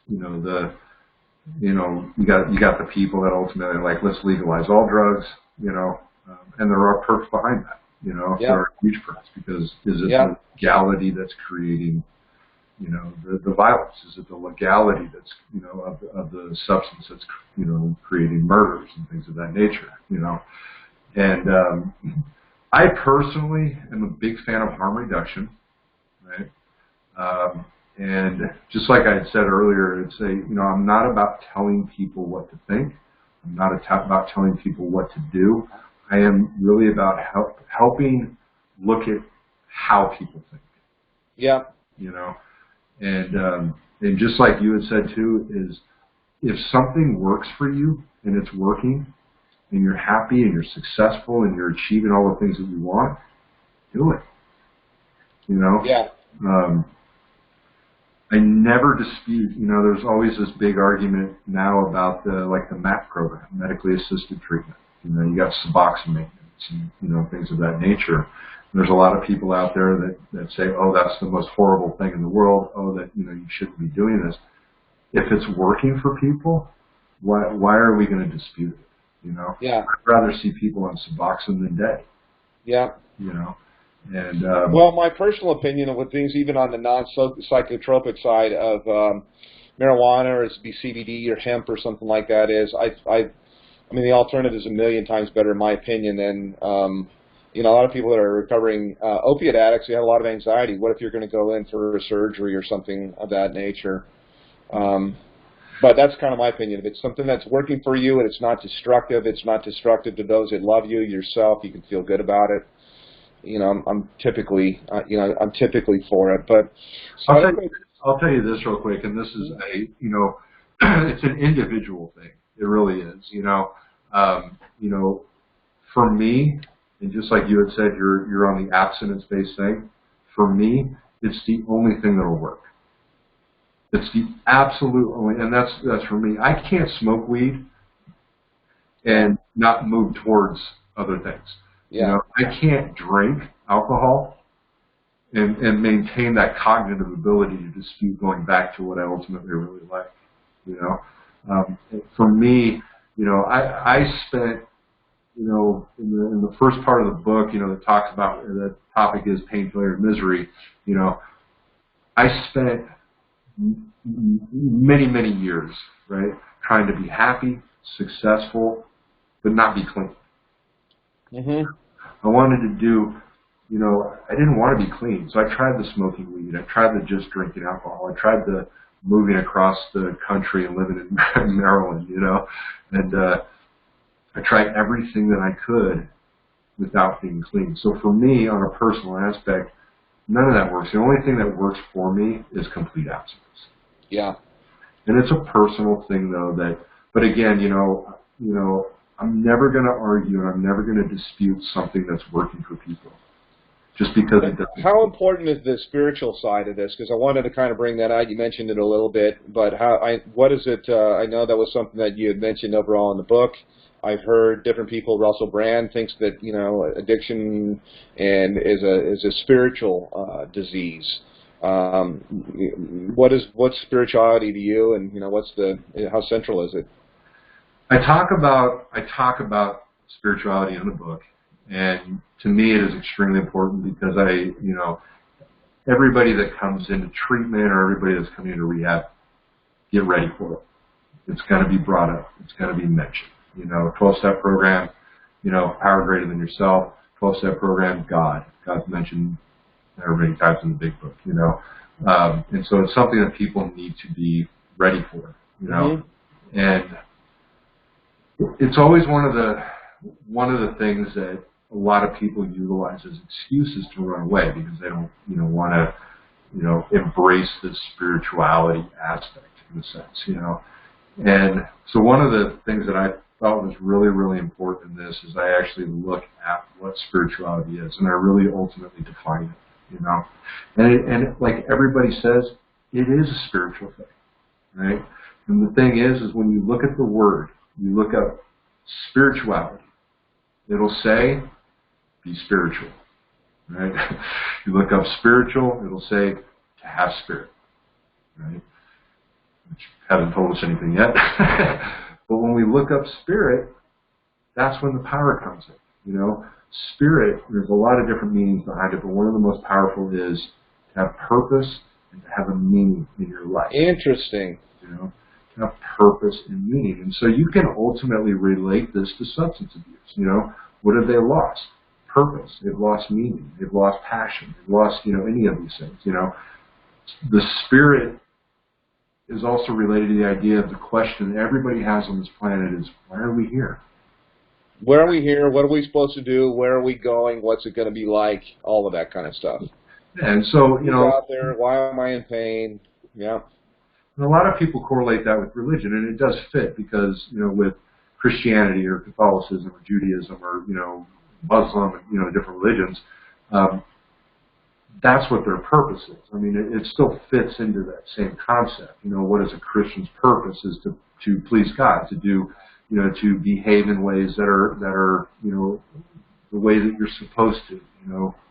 you know, you got the people that ultimately are like, let's legalize all drugs. You know, and there are perks behind that. You know, there are huge perks because is it the legality that's creating, you know, the violence? Is it the legality that's, you know, of the substance that's, you know, creating murders and things of that nature? You know, and I personally am a big fan of harm reduction. Right. And just like I had said earlier, it's you know, I'm not about telling people what to think. I'm not about telling people what to do. I am really about helping look at how people think. Yeah. You know, and just like you had said too, is if something works for you and it's working, and you're happy and you're successful and you're achieving all the things that you want, do it. You know? Yeah. I never dispute, you know, there's always this big argument now about the MAP program, medically assisted treatment. You know, you got Suboxone maintenance and, you know, things of that nature. And there's a lot of people out there that say, oh, that's the most horrible thing in the world. Oh, that, you know, you shouldn't be doing this. If it's working for people, why are we going to dispute it? You know? Yeah. I'd rather see people on Suboxone than dead. Yeah. You know? And well, my personal opinion of what things, even on the non-psychotropic side of marijuana, or it's be CBD or hemp or something like that, is I mean, the alternative is a million times better in my opinion than you know, a lot of people that are recovering opiate addicts, they have a lot of anxiety. What if you're going to go in for a surgery or something of that nature? But that's kind of my opinion. If it's something that's working for you and it's not destructive to those that love you, yourself, you can feel good about it. You know, I'm typically, you know, I'm typically for it. But so I'll tell you this real quick, and this is you know, it's an individual thing. It really is. You know, for me, and just like you had said, you're on the abstinence-based thing. For me, it's the only thing that'll work. It's the absolute only, and that's for me. I can't smoke weed and not move towards other things. Yeah. You know, I can't drink alcohol and maintain that cognitive ability to dispute going back to what I ultimately really like. You know, for me, you know, I spent, you know, in the first part of the book, you know, that talks about the topic is pain, failure, and misery. You know, I spent many years, right, trying to be happy, successful, but not be clean. Mm-hmm. I wanted to do, you know, I didn't want to be clean, so I tried the smoking weed. I tried the just drinking alcohol. I tried the moving across the country and living in Maryland, you know, and I tried everything that I could without being clean. So for me, on a personal aspect, none of that works. The only thing that works for me is complete abstinence. Yeah. And it's a personal thing, though. But again, I'm never going to argue and I'm never going to dispute something that's working for people, just because it doesn't. How important is the spiritual side of this? Because I wanted to kind of bring that out. You mentioned it a little bit, but what is it? I know that was something that you had mentioned overall in the book. I've heard different people. Russell Brand thinks that addiction is a spiritual disease. What's spirituality to you, and how central is it? I talk about spirituality in the book, and to me it is extremely important because everybody that comes into treatment or everybody that's coming into rehab, get ready for it. It's going to be brought up. It's going to be mentioned. 12-step program, power greater than yourself. 12-step program, God. God's mentioned there many times in the big book, and so it's something that people need to be ready for, and it's always one of the things that a lot of people utilize as excuses to run away because they don't, want to, embrace this spirituality aspect in a sense, And so one of the things that I thought was really, really important in this is I actually look at what spirituality is, and I really ultimately define it. And like everybody says, it is a spiritual thing, right? And the thing is when you look at the word, you look up spirituality, it'll say, be spiritual, right? You look up spiritual, it'll say, to have spirit, right? Which haven't told us anything yet. But when we look up spirit, that's when the power comes in, Spirit, there's a lot of different meanings behind it, but one of the most powerful is to have purpose and to have a meaning in your life. Interesting. To have purpose and meaning. And so you can ultimately relate this to substance abuse. What have they lost? Purpose. They've lost meaning. They've lost passion. They've lost, any of these things. The spirit is also related to the idea of the question that everybody has on this planet is, why are we here? Where are we here? What are we supposed to do? Where are we going? What's it going to be like? All of that kind of stuff. And so, Who's out there? Why am I in pain? Yeah. And a lot of people correlate that with religion, and it does fit because, with Christianity or Catholicism or Judaism or, Muslim and, different religions, that's what their purpose is. I mean, it still fits into that same concept. What is a Christian's purpose is to please God, to do, to behave in ways that are, the way that you're supposed to,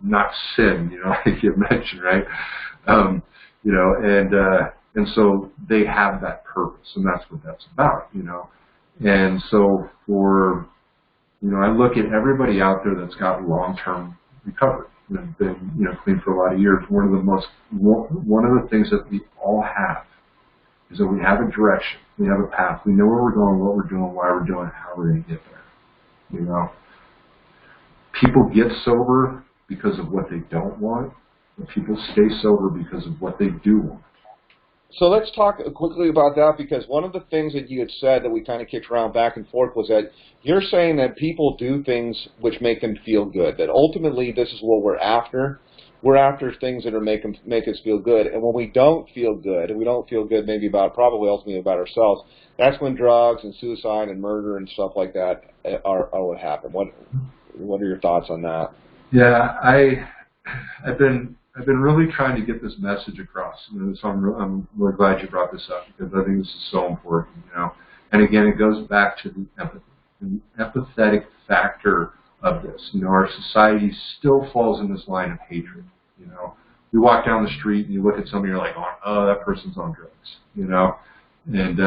not sin, like you mentioned, right? And so they have that purpose, and that's what that's about, And so I look at everybody out there that's got long-term recovery, been, clean for a lot of years. One of the things that we all have is that we have a direction, we have a path, we know where we're going, what we're doing, why we're doing it, how we're going to get there, People get sober because of what they don't want, and people stay sober because of what they do want. So let's talk quickly about that, because one of the things that you had said that we kind of kicked around back and forth was that you're saying that people do things which make them feel good, that ultimately this is what we're after. We're after things that are make us feel good. And when we don't feel good, and we don't feel good maybe probably ultimately about ourselves, that's when drugs and suicide and murder and stuff like that are what happen. What are your thoughts on that? Yeah, I've been really trying to get this message across, so I'm really glad you brought this up because I think this is so important, And again, it goes back to the empathy, the empathetic factor of this. Our society still falls in this line of hatred. You walk down the street and you look at somebody, you're like, oh, that person's on drugs, And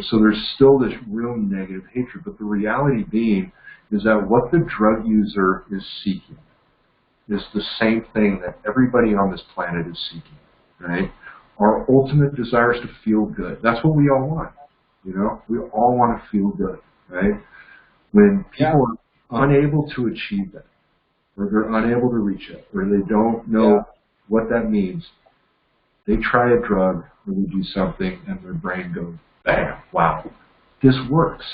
so there's still this real negative hatred. But the reality being is that what the drug user is seeking is the same thing that everybody on this planet is seeking, right? Our ultimate desire is to feel good. That's what we all want, We all want to feel good, right? When people are unable to achieve that, or they're unable to reach it, or they don't know what that means, they try a drug or they do something and their brain goes, bam, wow, this works,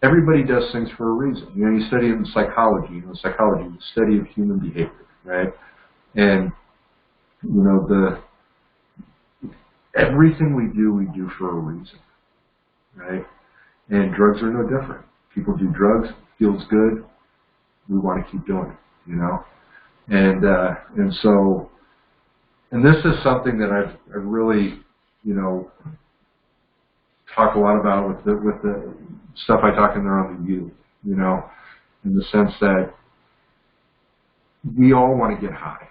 Everybody does things for a reason. You study it in psychology. Psychology is the study of human behavior, right? And, Everything we do for a reason, right? And drugs are no different. People do drugs, feels good, we want to keep doing it, you know? And so, and this is something that I've really, you know, talk a lot about with the stuff I talk in there on the youth, you know, in the sense that we all want to get high.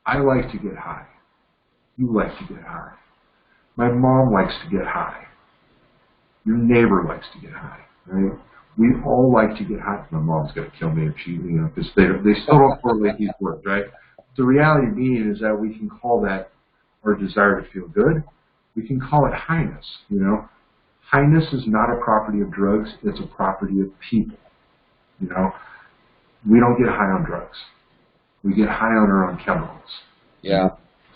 I like to get high. You like to get high. My mom likes to get high. Your neighbor likes to get high, right? We all like to get high. My mom's going to kill me if she, you know, because they still don't correlate these words, right? The reality being is that we can call that our desire to feel good. We can call it highness, you know. Highness is not a property of drugs. It's a property of people, you know. We don't get high on drugs. We get high on our own chemicals. Yeah.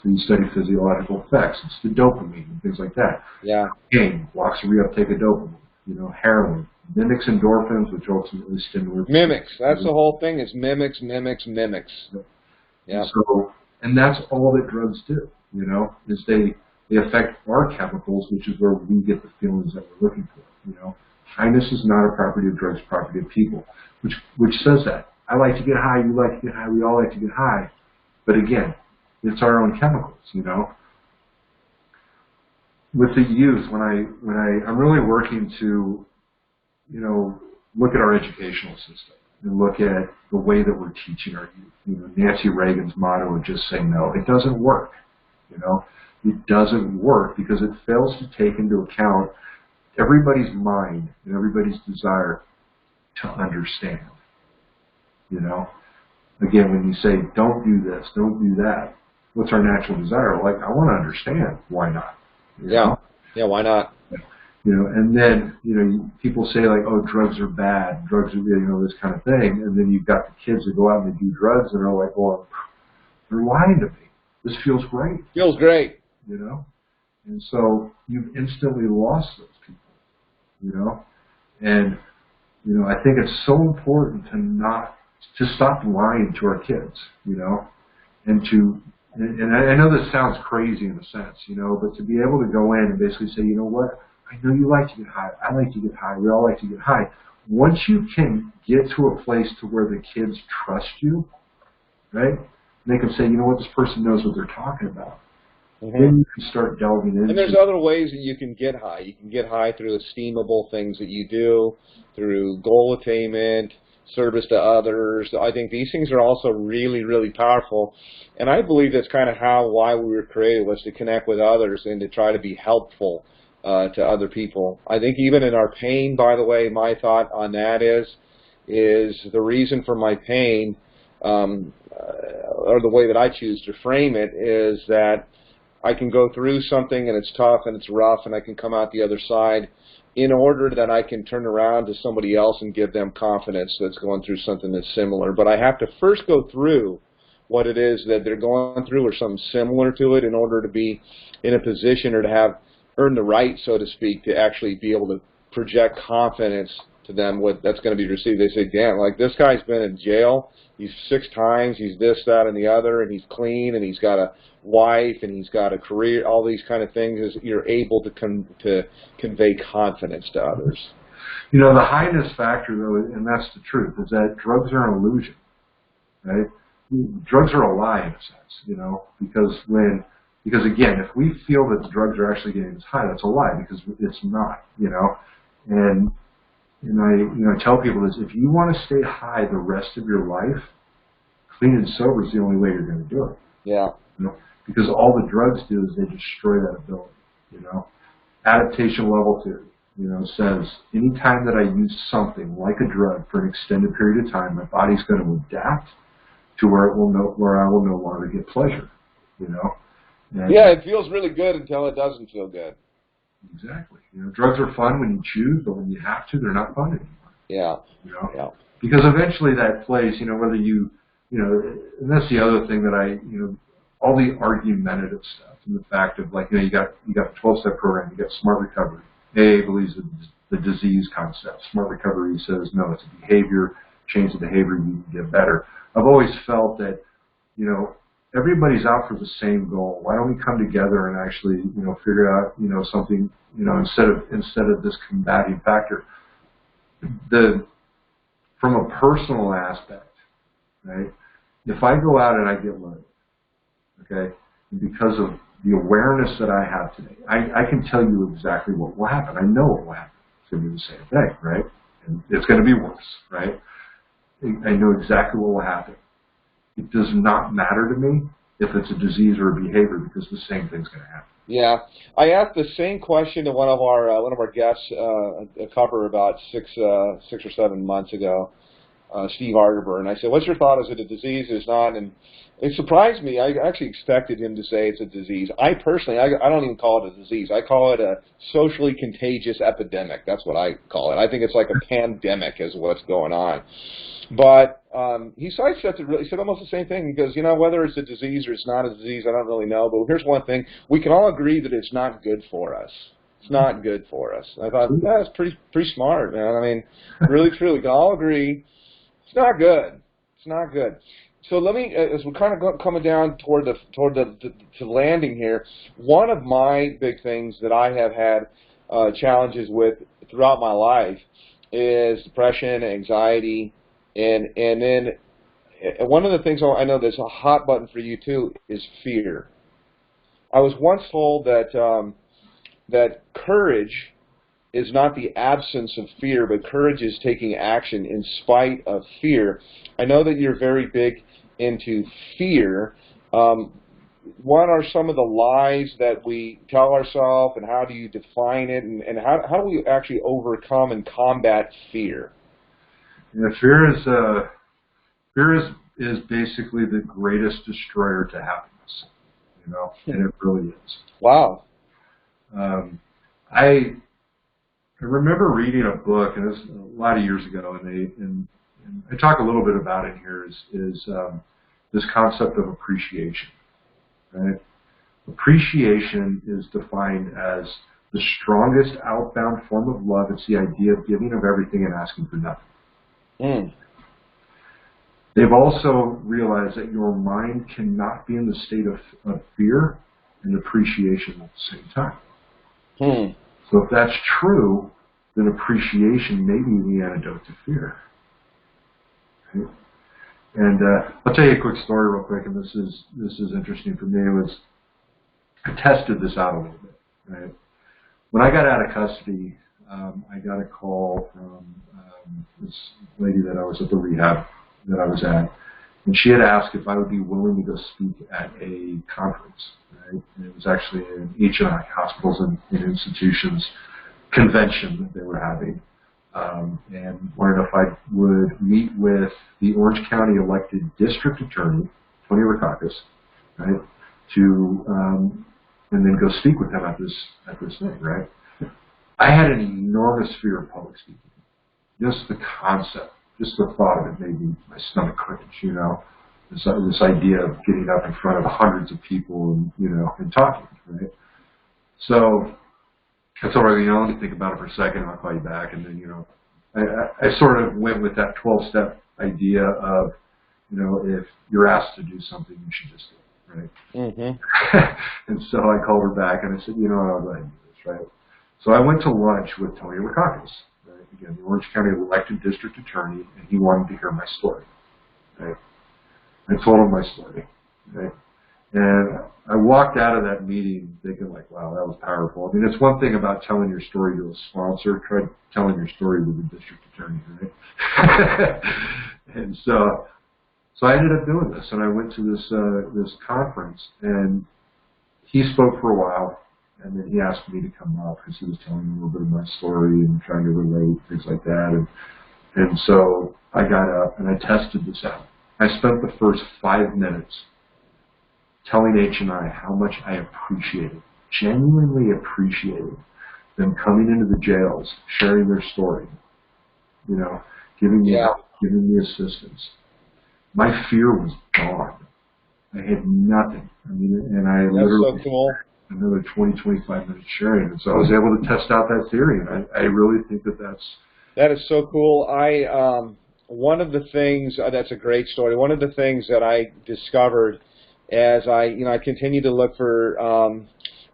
So you study physiological effects. It's the dopamine and things like that. Yeah. Cocaine blocks the reuptake of dopamine. You know, heroin mimics endorphins, which ultimately stimulates. Mimics. That's the whole thing. Is mimics. Yeah. And that's all that drugs do. You know, is they affect our chemicals, which is where we get the feelings that we're looking for. You know, highness is not a property of drugs, property of people. Which says that I like to get high, you like to get high, we all like to get high. But again, it's our own chemicals, you know. With the youth, I'm really working to, you know, look at our educational system and look at the way that we're teaching our youth. You know, Nancy Reagan's motto of just say no. It doesn't work, you know. It doesn't work because it fails to take into account everybody's mind and everybody's desire to understand, you know. Again, when you say, don't do this, don't do that, what's our natural desire? Like, I want to understand. Why not? You know? Yeah, why not? You know, and then, you know, people say like, oh, drugs are bad, drugs are, you know, this kind of thing. And then you've got the kids that go out and they do drugs and they're like, well, they're lying to me. This feels great. Feels great. You know? And so you've instantly lost those people, you know? And, you know, I think it's so important to stop lying to our kids, you know, and I know this sounds crazy in a sense, you know, but to be able to go in and basically say, you know what, I know you like to get high, I like to get high, we all like to get high. Once you can get to a place to where the kids trust you, right, they can say, you know what, this person knows what they're talking about. Mm-hmm. Then you can start delving into. And there's other ways that you can get high. You can get high through esteemable things that you do, through goal attainment, service to others. I think these things are also really, really powerful. And I believe that's kind of why we were created, was to connect with others and to try to be helpful to other people. I think even in our pain, by the way, my thought on that is the reason for my pain, or the way that I choose to frame it, is that I can go through something and it's tough and it's rough and I can come out the other side in order that I can turn around to somebody else and give them confidence that's going through something that's similar. But I have to first go through what it is that they're going through or something similar to it in order to be in a position or to earn the right, so to speak, to actually be able to project confidence to them what that's going to be received. They say, damn, like this guy's been in jail. He's 6 times. He's this, that, and the other, and he's clean, and he's got a wife, and he's got a career. All these kind of things is you're able to convey confidence to others. You know, the highness factor, though, and that's the truth, is that drugs are an illusion, right? Drugs are a lie in a sense, you know, because again, if we feel that the drugs are actually getting us high, that's a lie because it's not, you know, and I tell people this: if you want to stay high the rest of your life, clean and sober is the only way you're going to do it. Yeah. You know? Because all the drugs do is they destroy that ability. You know, adaptation level 2. You know, says anytime that I use something like a drug for an extended period of time, my body's going to adapt to where I will no longer get pleasure. You know. And yeah, it feels really good until it doesn't feel good. Exactly. You know, drugs are fun when you choose, but when you have to, they're not fun anymore. Yeah. You know? Yeah. Because eventually that place, you know, whether you know, and that's the other thing that all the argumentative stuff and the fact of like, you know, you got the 12-step program, you got smart recovery. AA believes in the disease concept. Smart recovery says, no, it's a behavior, change the behavior, you can get better. I've always felt that, you know, everybody's out for the same goal. Why don't we come together and actually, figure out, something, instead of this combating factor. From a personal aspect, right? If I go out and I get loaded, okay, because of the awareness that I have today, I can tell you exactly what will happen. I know what will happen. It's going to be the same thing, right? And it's going to be worse, right? I know exactly what will happen. It does not matter to me if it's a disease or a behavior, because the same thing's going to happen. Yeah, I asked the same question to one of our guests, a cover about 6 or 7 months ago, Steve Arterburn, and I said, "What's your thought? Is it a disease? Is not?" And it surprised me. I actually expected him to say it's a disease. I personally, I don't even call it a disease. I call it a socially contagious epidemic. That's what I call it. I think it's like a pandemic is what's going on. But he sidestepped it. He said almost the same thing. He goes, whether it's a disease or it's not a disease, I don't really know. But here's one thing: we can all agree that it's not good for us. It's not good for us. I thought that's pretty smart, man. I mean, really, truly, we can all agree it's not good. It's not good. So let me, as we're kind of coming down toward the landing here, one of my big things that I have had challenges with throughout my life is depression, anxiety. And then one of the things I know that's a hot button for you too is fear. I was once told that that courage is not the absence of fear, but courage is taking action in spite of fear. I know that you're very big into fear. What are some of the lies that we tell ourselves, and how do you define it, and how do we actually overcome and combat fear? Yeah, fear is basically the greatest destroyer to happiness, and it really is. Wow. I remember reading a book, and this a lot of years ago, and I talk a little bit about it here. Is this concept of appreciation, right? Appreciation is defined as the strongest outbound form of love. It's the idea of giving of everything and asking for nothing. They've also realized that your mind cannot be in the state of fear and appreciation at the same time. So if that's true, then appreciation may be the antidote to fear. Right? And I'll tell you a quick story real quick, and this is interesting for me. I tested this out a little bit. Right? When I got out of custody, I got a call from this lady that I was at the rehab that I was at, and she had asked if I would be willing to go speak at a conference. Right? And it was actually an H&I, Hospitals and Institutions convention that they were having, and wanted if I would meet with the Orange County elected district attorney, Tony Rakakis, right, and then go speak with him at this thing, right? I had an enormous fear of public speaking. Just the concept, just the thought of it made my stomach cringe, this idea of getting up in front of hundreds of people and talking, right? So I told her, let me think about it for a second, I'll call you back. And then, I sort of went with that 12-step idea of, if you're asked to do something, you should just do it, right? Mm-hmm. And so I called her back and I said, I'll go ahead and do this, right? So I went to lunch with Tony Rakakis, right? Again, the Orange County elected district attorney, and he wanted to hear my story, right? I told him my story, right? And I walked out of that meeting thinking like, wow, that was powerful. I mean, it's one thing about telling your story to a sponsor, try telling your story with a district attorney, right? And so I ended up doing this, and I went to this conference, and he spoke for a while, and then he asked me to come up because he was telling me a little bit of my story and trying to relate, things like that. And so I got up and I tested this out. I spent the first 5 minutes telling H&I how much I appreciated, genuinely appreciated them coming into the jails, sharing their story, giving me help, giving me assistance. My fear was gone. I had nothing. I mean, and I literally so cool. Another 20, 25 minutes sharing. And so I was able to test out that theory, and I really think that is so cool. One of the things, that's a great story. One of the things that I discovered as I continue to look for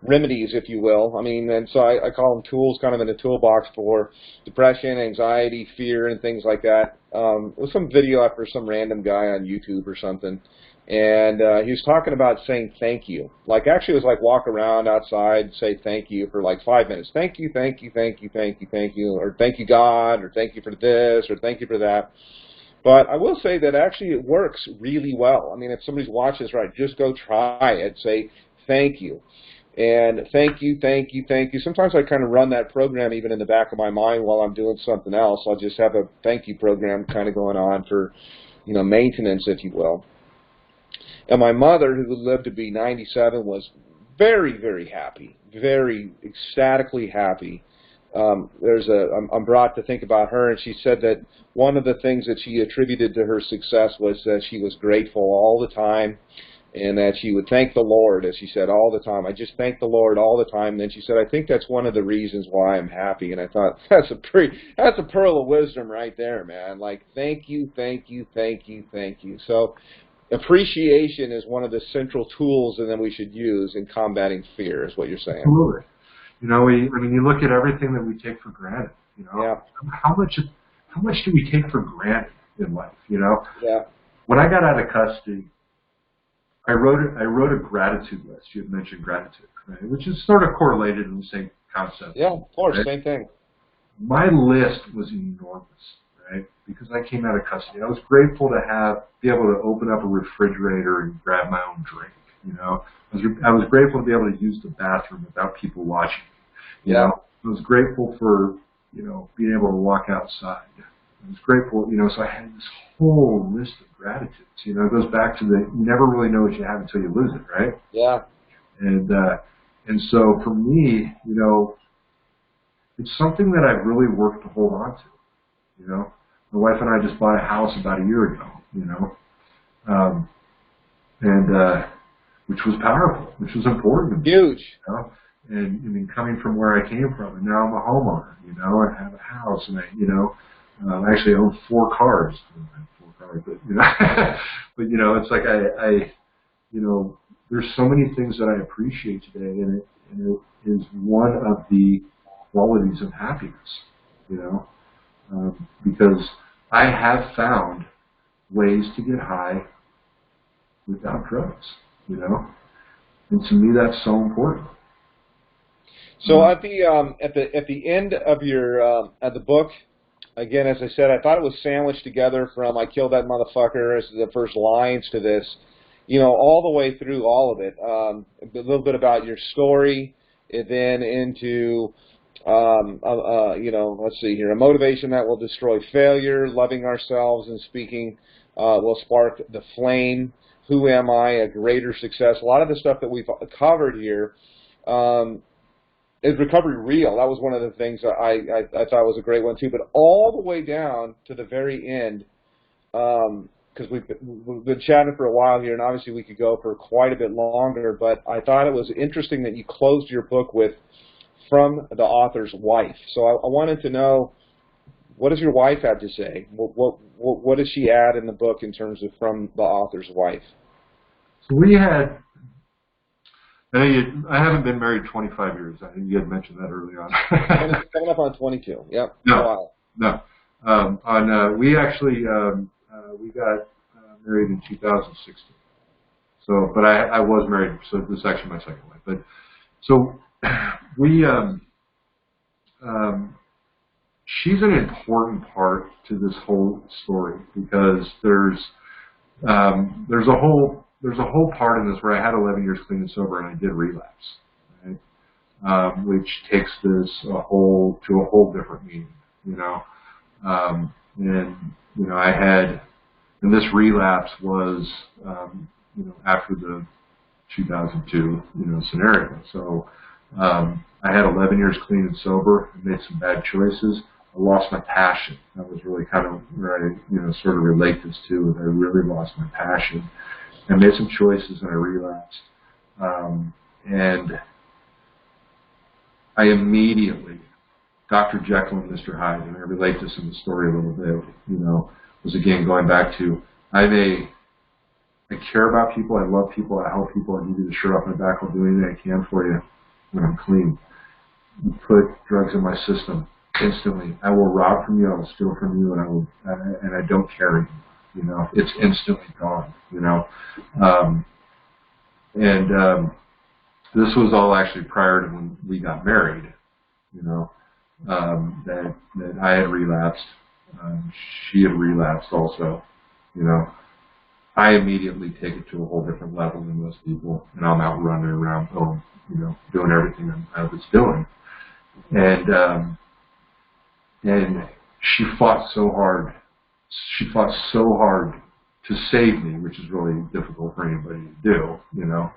remedies, if you will. I mean, and so I call them tools, kind of in a toolbox for depression, anxiety, fear, and things like that. It was some video after some random guy on YouTube or something, and he was talking about saying thank you. Like, actually, it was like walk around outside, say thank you for like 5 minutes. Thank you, thank you, thank you, thank you, thank you, or thank you, God, or thank you for this, or thank you for that. But I will say that actually it works really well. I mean, if somebody's watching this, right, just go try it. Say thank you. And thank you, thank you, thank you. Sometimes I kind of run that program even in the back of my mind while I'm doing something else. I'll just have a thank you program kind of going on for, maintenance, if you will. And my mother, who lived to be 97, was very, very happy, very ecstatically happy. I'm brought to think about her, and she said that one of the things that she attributed to her success was that she was grateful all the time, and that she would thank the Lord, as she said, all the time. I just thank the Lord all the time. And then she said, I think that's one of the reasons why I'm happy. And I thought, that's a pearl of wisdom right there, man. Like, thank you, thank you, thank you, thank you. So appreciation is one of the central tools that we should use in combating fear, is what you're saying. Absolutely. You look at everything that we take for granted. Yeah. How much do we take for granted in life? Yeah. When I got out of custody, I wrote a gratitude list. You had mentioned gratitude, right? Which is sort of correlated in the same concept. Yeah, of course, right? Same thing. My list was enormous, right? Because I came out of custody. I was grateful to be able to open up a refrigerator and grab my own drink. I was grateful to be able to use the bathroom without people watching. I was grateful for being able to walk outside. I was grateful, so I had this whole list of gratitudes. It goes back to you never really know what you have until you lose it, right? Yeah. And so for me, it's something that I've really worked to hold on to. My wife and I just bought a house about a year ago, which was powerful, which was important to me. Huge. And coming from where I came from, and now I'm a homeowner, I have a house, and I actually own 4 cars. I don't have 4 cars, but it's like there's so many things that I appreciate today, and it is one of the qualities of happiness, because I have found ways to get high without drugs, and to me that's so important. So at the end of your of the book, again, as I said, I thought it was sandwiched together from "I killed that motherfucker" as the first lines to this, all the way through all of it. A little bit about your story, and then into let's see here, a motivation that will destroy failure, loving ourselves and speaking will spark the flame. Who am I? A greater success. A lot of the stuff that we've covered here. Is recovery real? That was one of the things that I thought was a great one too. But all the way down to the very end, because we've been chatting for a while here, and obviously we could go for quite a bit longer. But I thought it was interesting that you closed your book with "from the author's wife." So I wanted to know, what does your wife have to say? What does she add in the book in terms of from the author's wife? So we had. I haven't been married 25 years. I think you had mentioned that early on. Coming up on 22. Yep. No. We actually we got married in 2016. So, but I was married. So this is actually my second wife. But so we she's an important part to this whole story because there's a whole part in this where I had 11 years clean and sober, and I did relapse, right? Which takes this to a whole different meaning, I had, and this relapse was, after the 2002, scenario. So I had 11 years clean and sober. I made some bad choices. I lost my passion. That was really kind of where I, sort of relate this to. I really lost my passion. I made some choices and I relapsed. And I immediately, Dr. Jekyll and Mr. Hyde, and I relate this in the story a little bit, was again going back to, I'm a I care about people. I love people. I help people. I give you the shirt off my back. I'll do anything I can for you when I'm clean. You put drugs in my system instantly. I will rob from you. I will steal from you, and I don't carry you. You know, it's instantly gone. You know, this was all actually prior to when we got married. You know, that I had relapsed. She had relapsed also. You know, I immediately take it to a whole different level than most people, and I'm out running around home, you know, doing everything I was doing. And she fought so hard. She fought so hard to save me, which is really difficult for anybody to do, you know.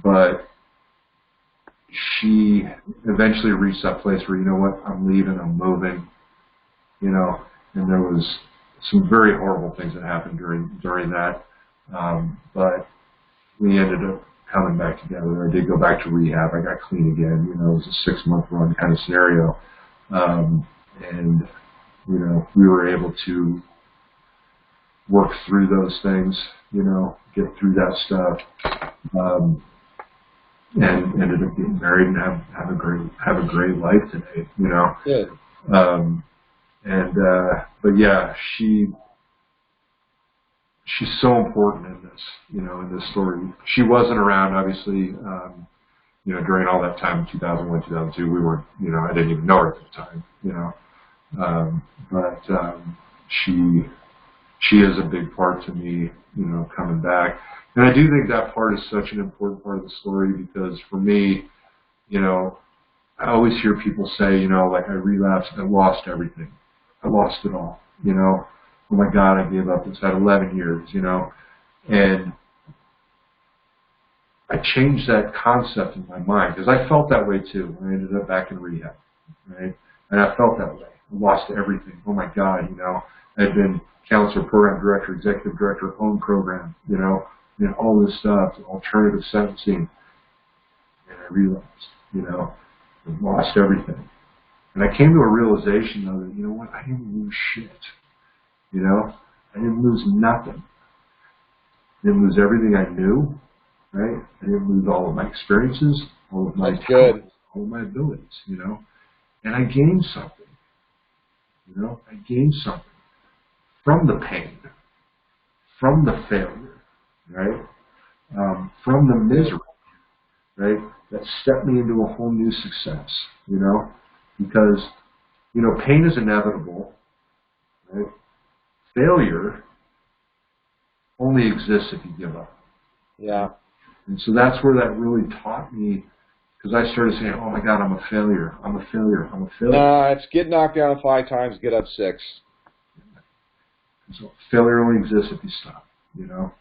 But she eventually reached that place where, you know what, I'm leaving, I'm moving, you know. And there was some very horrible things that happened during that. But we ended up coming back together. I did go back to rehab. I got clean again. You know, it was a 6-month run kind of scenario. And, you know, we were able to work through those things, you know, get through that stuff, and ended up getting married and have a great life today, you know. Good. But yeah, she's so important in this, you know, in this story. She wasn't around, obviously, you know, during all that time, 2001, 2002, we weren't, you know, I didn't even know her at the time, you know. She is a big part to me, you know, coming back. And I do think that part is such an important part of the story because for me, you know, I always hear people say, you know, like I relapsed, I lost everything. I lost it all, you know. Oh my God, I gave up. It's had 11 years, you know. And I changed that concept in my mind because I felt that way too when I ended up back in rehab, right? And I felt that way. I lost everything. Oh my God, you know. I'd been counselor, program director, executive director, own program, you know, and all this stuff, alternative sentencing. And I relapsed, you know, and lost everything. And I came to a realization, though, that, you know what, I didn't lose shit. You know, I didn't lose nothing. I didn't lose everything I knew, right? I didn't lose all of my experiences, all of my talents, all of my abilities, you know. And I gained something, you know. I gained something from the pain, from the failure, right? From the misery, right? That stepped me into a whole new success, you know. Because, you know, pain is inevitable, right? Failure only exists if you give up. Yeah. And so that's where that really taught me, because I started saying, oh my God, I'm a failure, I'm a failure, I'm a failure. Nah, it's get knocked down 5 times, get up 6. And so failure only exists if you stop, you know.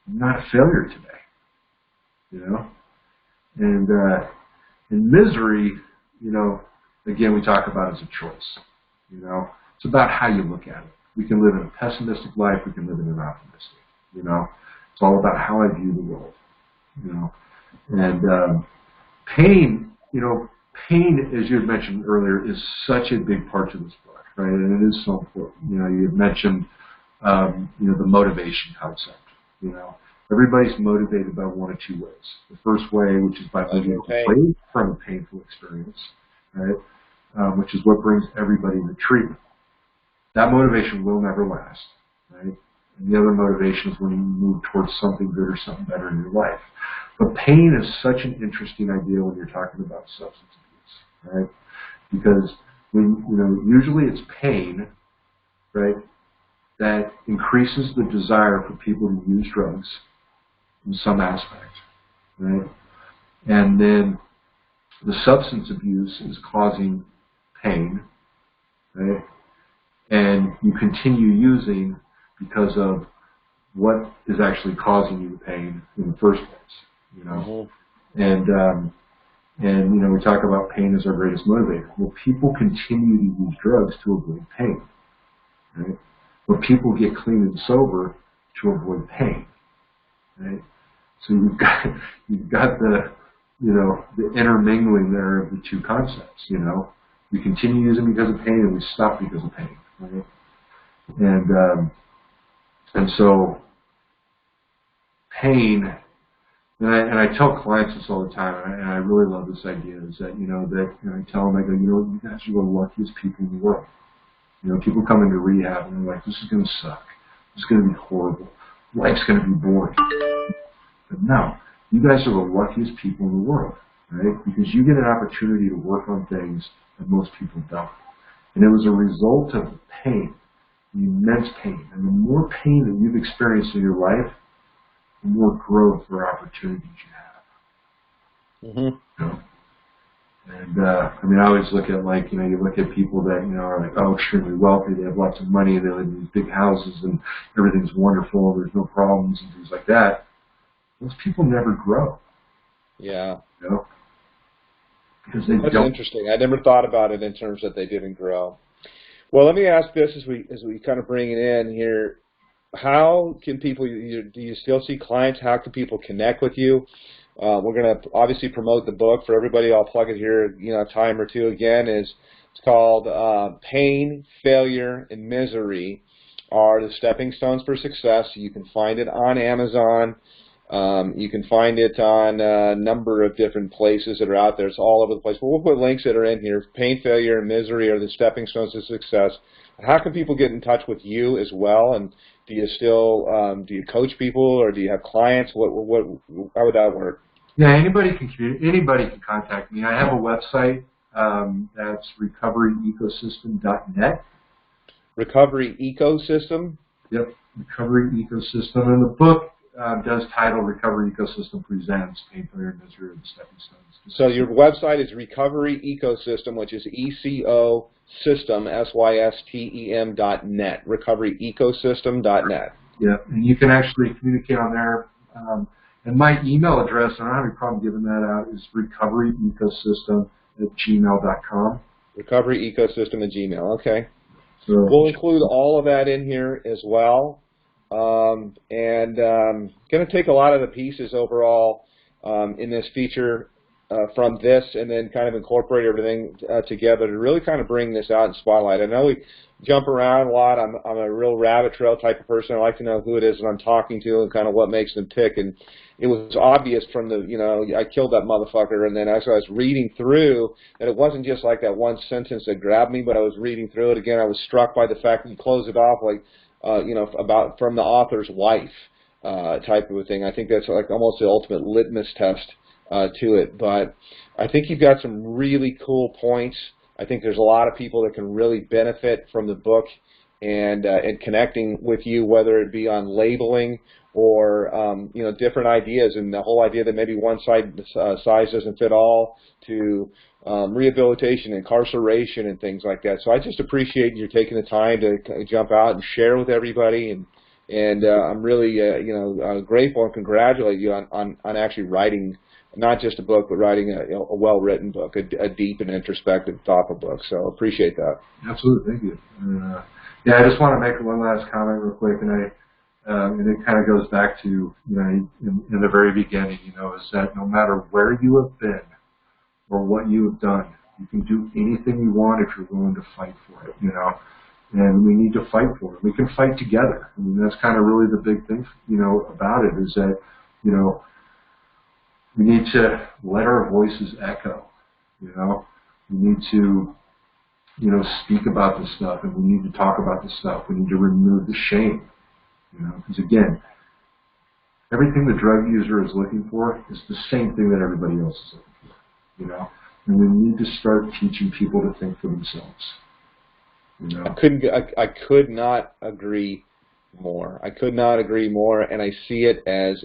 I'm not a failure today, you know. And in misery, you know, again, we talk about as a choice, you know. It's about how you look at it. We can live in a pessimistic life, we can live in an optimistic, you know. It's all about how I view the world, you know. And pain, you know, pain, as you had mentioned earlier, is such a big part to this book, right? And it is so important. You know, you had mentioned, you know, the motivation concept, you know. Everybody's motivated by one of 2 ways. The first way, which is by moving away from a painful experience, right? Which is what brings everybody into treatment. That motivation will never last, right? And the other motivation is when you move towards something good or something better in your life. But pain is such an interesting idea when you're talking about substance abuse, right? Because when, you know, usually it's pain, right, that increases the desire for people to use drugs in some aspect, right? And then the substance abuse is causing pain, right? And you continue using because of what is actually causing you the pain in the first place, you know. Mm-hmm. And you know, we talk about pain as our greatest motivator. Well, people continue to use drugs to avoid pain, right? But people get clean and sober to avoid pain, right? So you've got the, you know, the intermingling there of the 2 concepts, you know. We continue using because of pain and we stop because of pain, right? And so, pain, and I tell clients this all the time, and I really love this idea, is that, I tell them, I go, you guys are the luckiest people in the world. People come into rehab and they're like, this is going to suck. This is going to be horrible. Life's going to be boring. But no, you guys are the luckiest people in the world, right? Because you get an opportunity to work on things that most people don't. And it was a result of the pain, the immense pain. And the more pain that you've experienced in your life, the more growth or opportunities you have. Mm-hmm. And, I always look at, you look at people that, are like, oh, extremely wealthy, they have lots of money, they live in these big houses, and everything's wonderful, there's no problems, and things like that. Those people never grow. Yeah. Because they That's don't. interesting. I never thought about it in terms that they didn't grow. Well, let me ask this as we kind of bring it in here. How can people, do you still see clients? How can people connect with you? We're going to obviously promote the book for everybody. I'll plug it here, a time or two again. It's called Pain, Failure, and Misery Are the Stepping Stones for Success. You can find it on Amazon. You can find it on a number of different places that are out there. It's all over the place. But we'll put links that are in here. Pain, Failure, and Misery Are the Stepping Stones to Success. How can people get in touch with you as well? And do you still do you coach people, or do you have clients? How would that work? Yeah, anybody can contact me. I have a website that's recoveryecosystem.net. Recovery Ecosystem? Yep, Recovery Ecosystem. And the book does title Recovery Ecosystem Presents Pain, Failure, and Misery Are the Stepping Stones. So your website is Recovery Ecosystem, which is ECO System, SYSTEM.net, recoveryecosystem.net. Yeah, and you can actually communicate on there. And my email address, and I don't have any problem giving that out, is recoveryecosystem@gmail.com. Recoveryecosystem@gmail, okay. So we'll include all of that in here as well. Going to take a lot of the pieces overall in this feature from this, and then kind of incorporate everything together to really kind of bring this out and spotlight. I know we jump around a lot. I'm a real rabbit trail type of person. I like to know who it is that I'm talking to and kind of what makes them tick. And it was obvious from the, I killed that motherfucker. And then as I was reading through, that it wasn't just like that one sentence that grabbed me, but I was reading through it again. I was struck by the fact that you close it off like, about from the author's wife type of a thing. I think that's like almost the ultimate litmus test to it. But I think you've got some really cool points. I think there's a lot of people that can really benefit from the book and connecting with you, whether it be on labeling or different ideas, and the whole idea that maybe one size doesn't fit all, to rehabilitation, incarceration, and things like that. So I just appreciate you taking the time to jump out and share with everybody, and I'm really grateful and congratulate you on actually writing not just a book, but writing a well-written book, a deep and introspective, thoughtful book. So appreciate that. Absolutely, thank you. I just want to make one last comment real quick, and it kind of goes back to in the very beginning, is that no matter where you have been or what you have done, you can do anything you want if you're willing to fight for it. And we need to fight for it. We can fight together. I mean, that's kind of really the big thing, about it, is that we need to let our voices echo. We need to speak about this stuff, and we need to talk about this stuff. We need to remove the shame. Because again, everything the drug user is looking for is the same thing that everybody else is looking for. And we need to start teaching people to think for themselves. I could not agree more. I could not agree more, and I see it as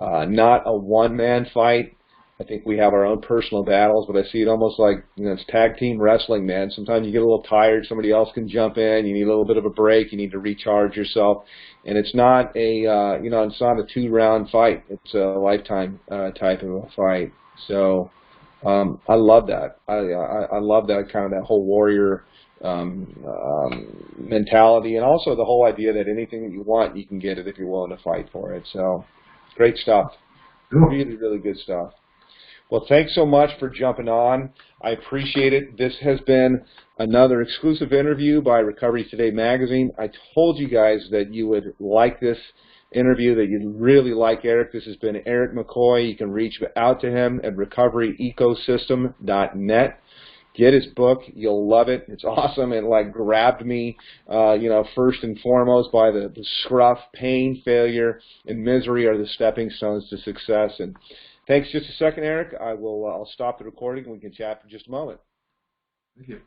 not a one-man fight. I think we have our own personal battles, but I see it almost like it's tag team wrestling, man. Sometimes you get a little tired, somebody else can jump in. You need a little bit of a break. You need to recharge yourself, and it's not it's not a 2-round fight. It's a lifetime type of a fight. So I love that. I love that kind of that whole warrior mentality, and also the whole idea that anything that you want, you can get it if you're willing to fight for it. So great stuff. Really, really good stuff. Well, thanks so much for jumping on. I appreciate it. This has been another exclusive interview by Recovery Today magazine. I told you guys that you would like this interview that you really like Eric. This has been Eric McCoy. You can reach out to him at recoveryecosystem.net. Get his book. You'll love it. It's awesome. It like grabbed me, first and foremost by the scruff. Pain, failure, and misery are the stepping stones to success. And thanks. Just a second, Eric. I'll stop the recording and we can chat for just a moment. Thank you.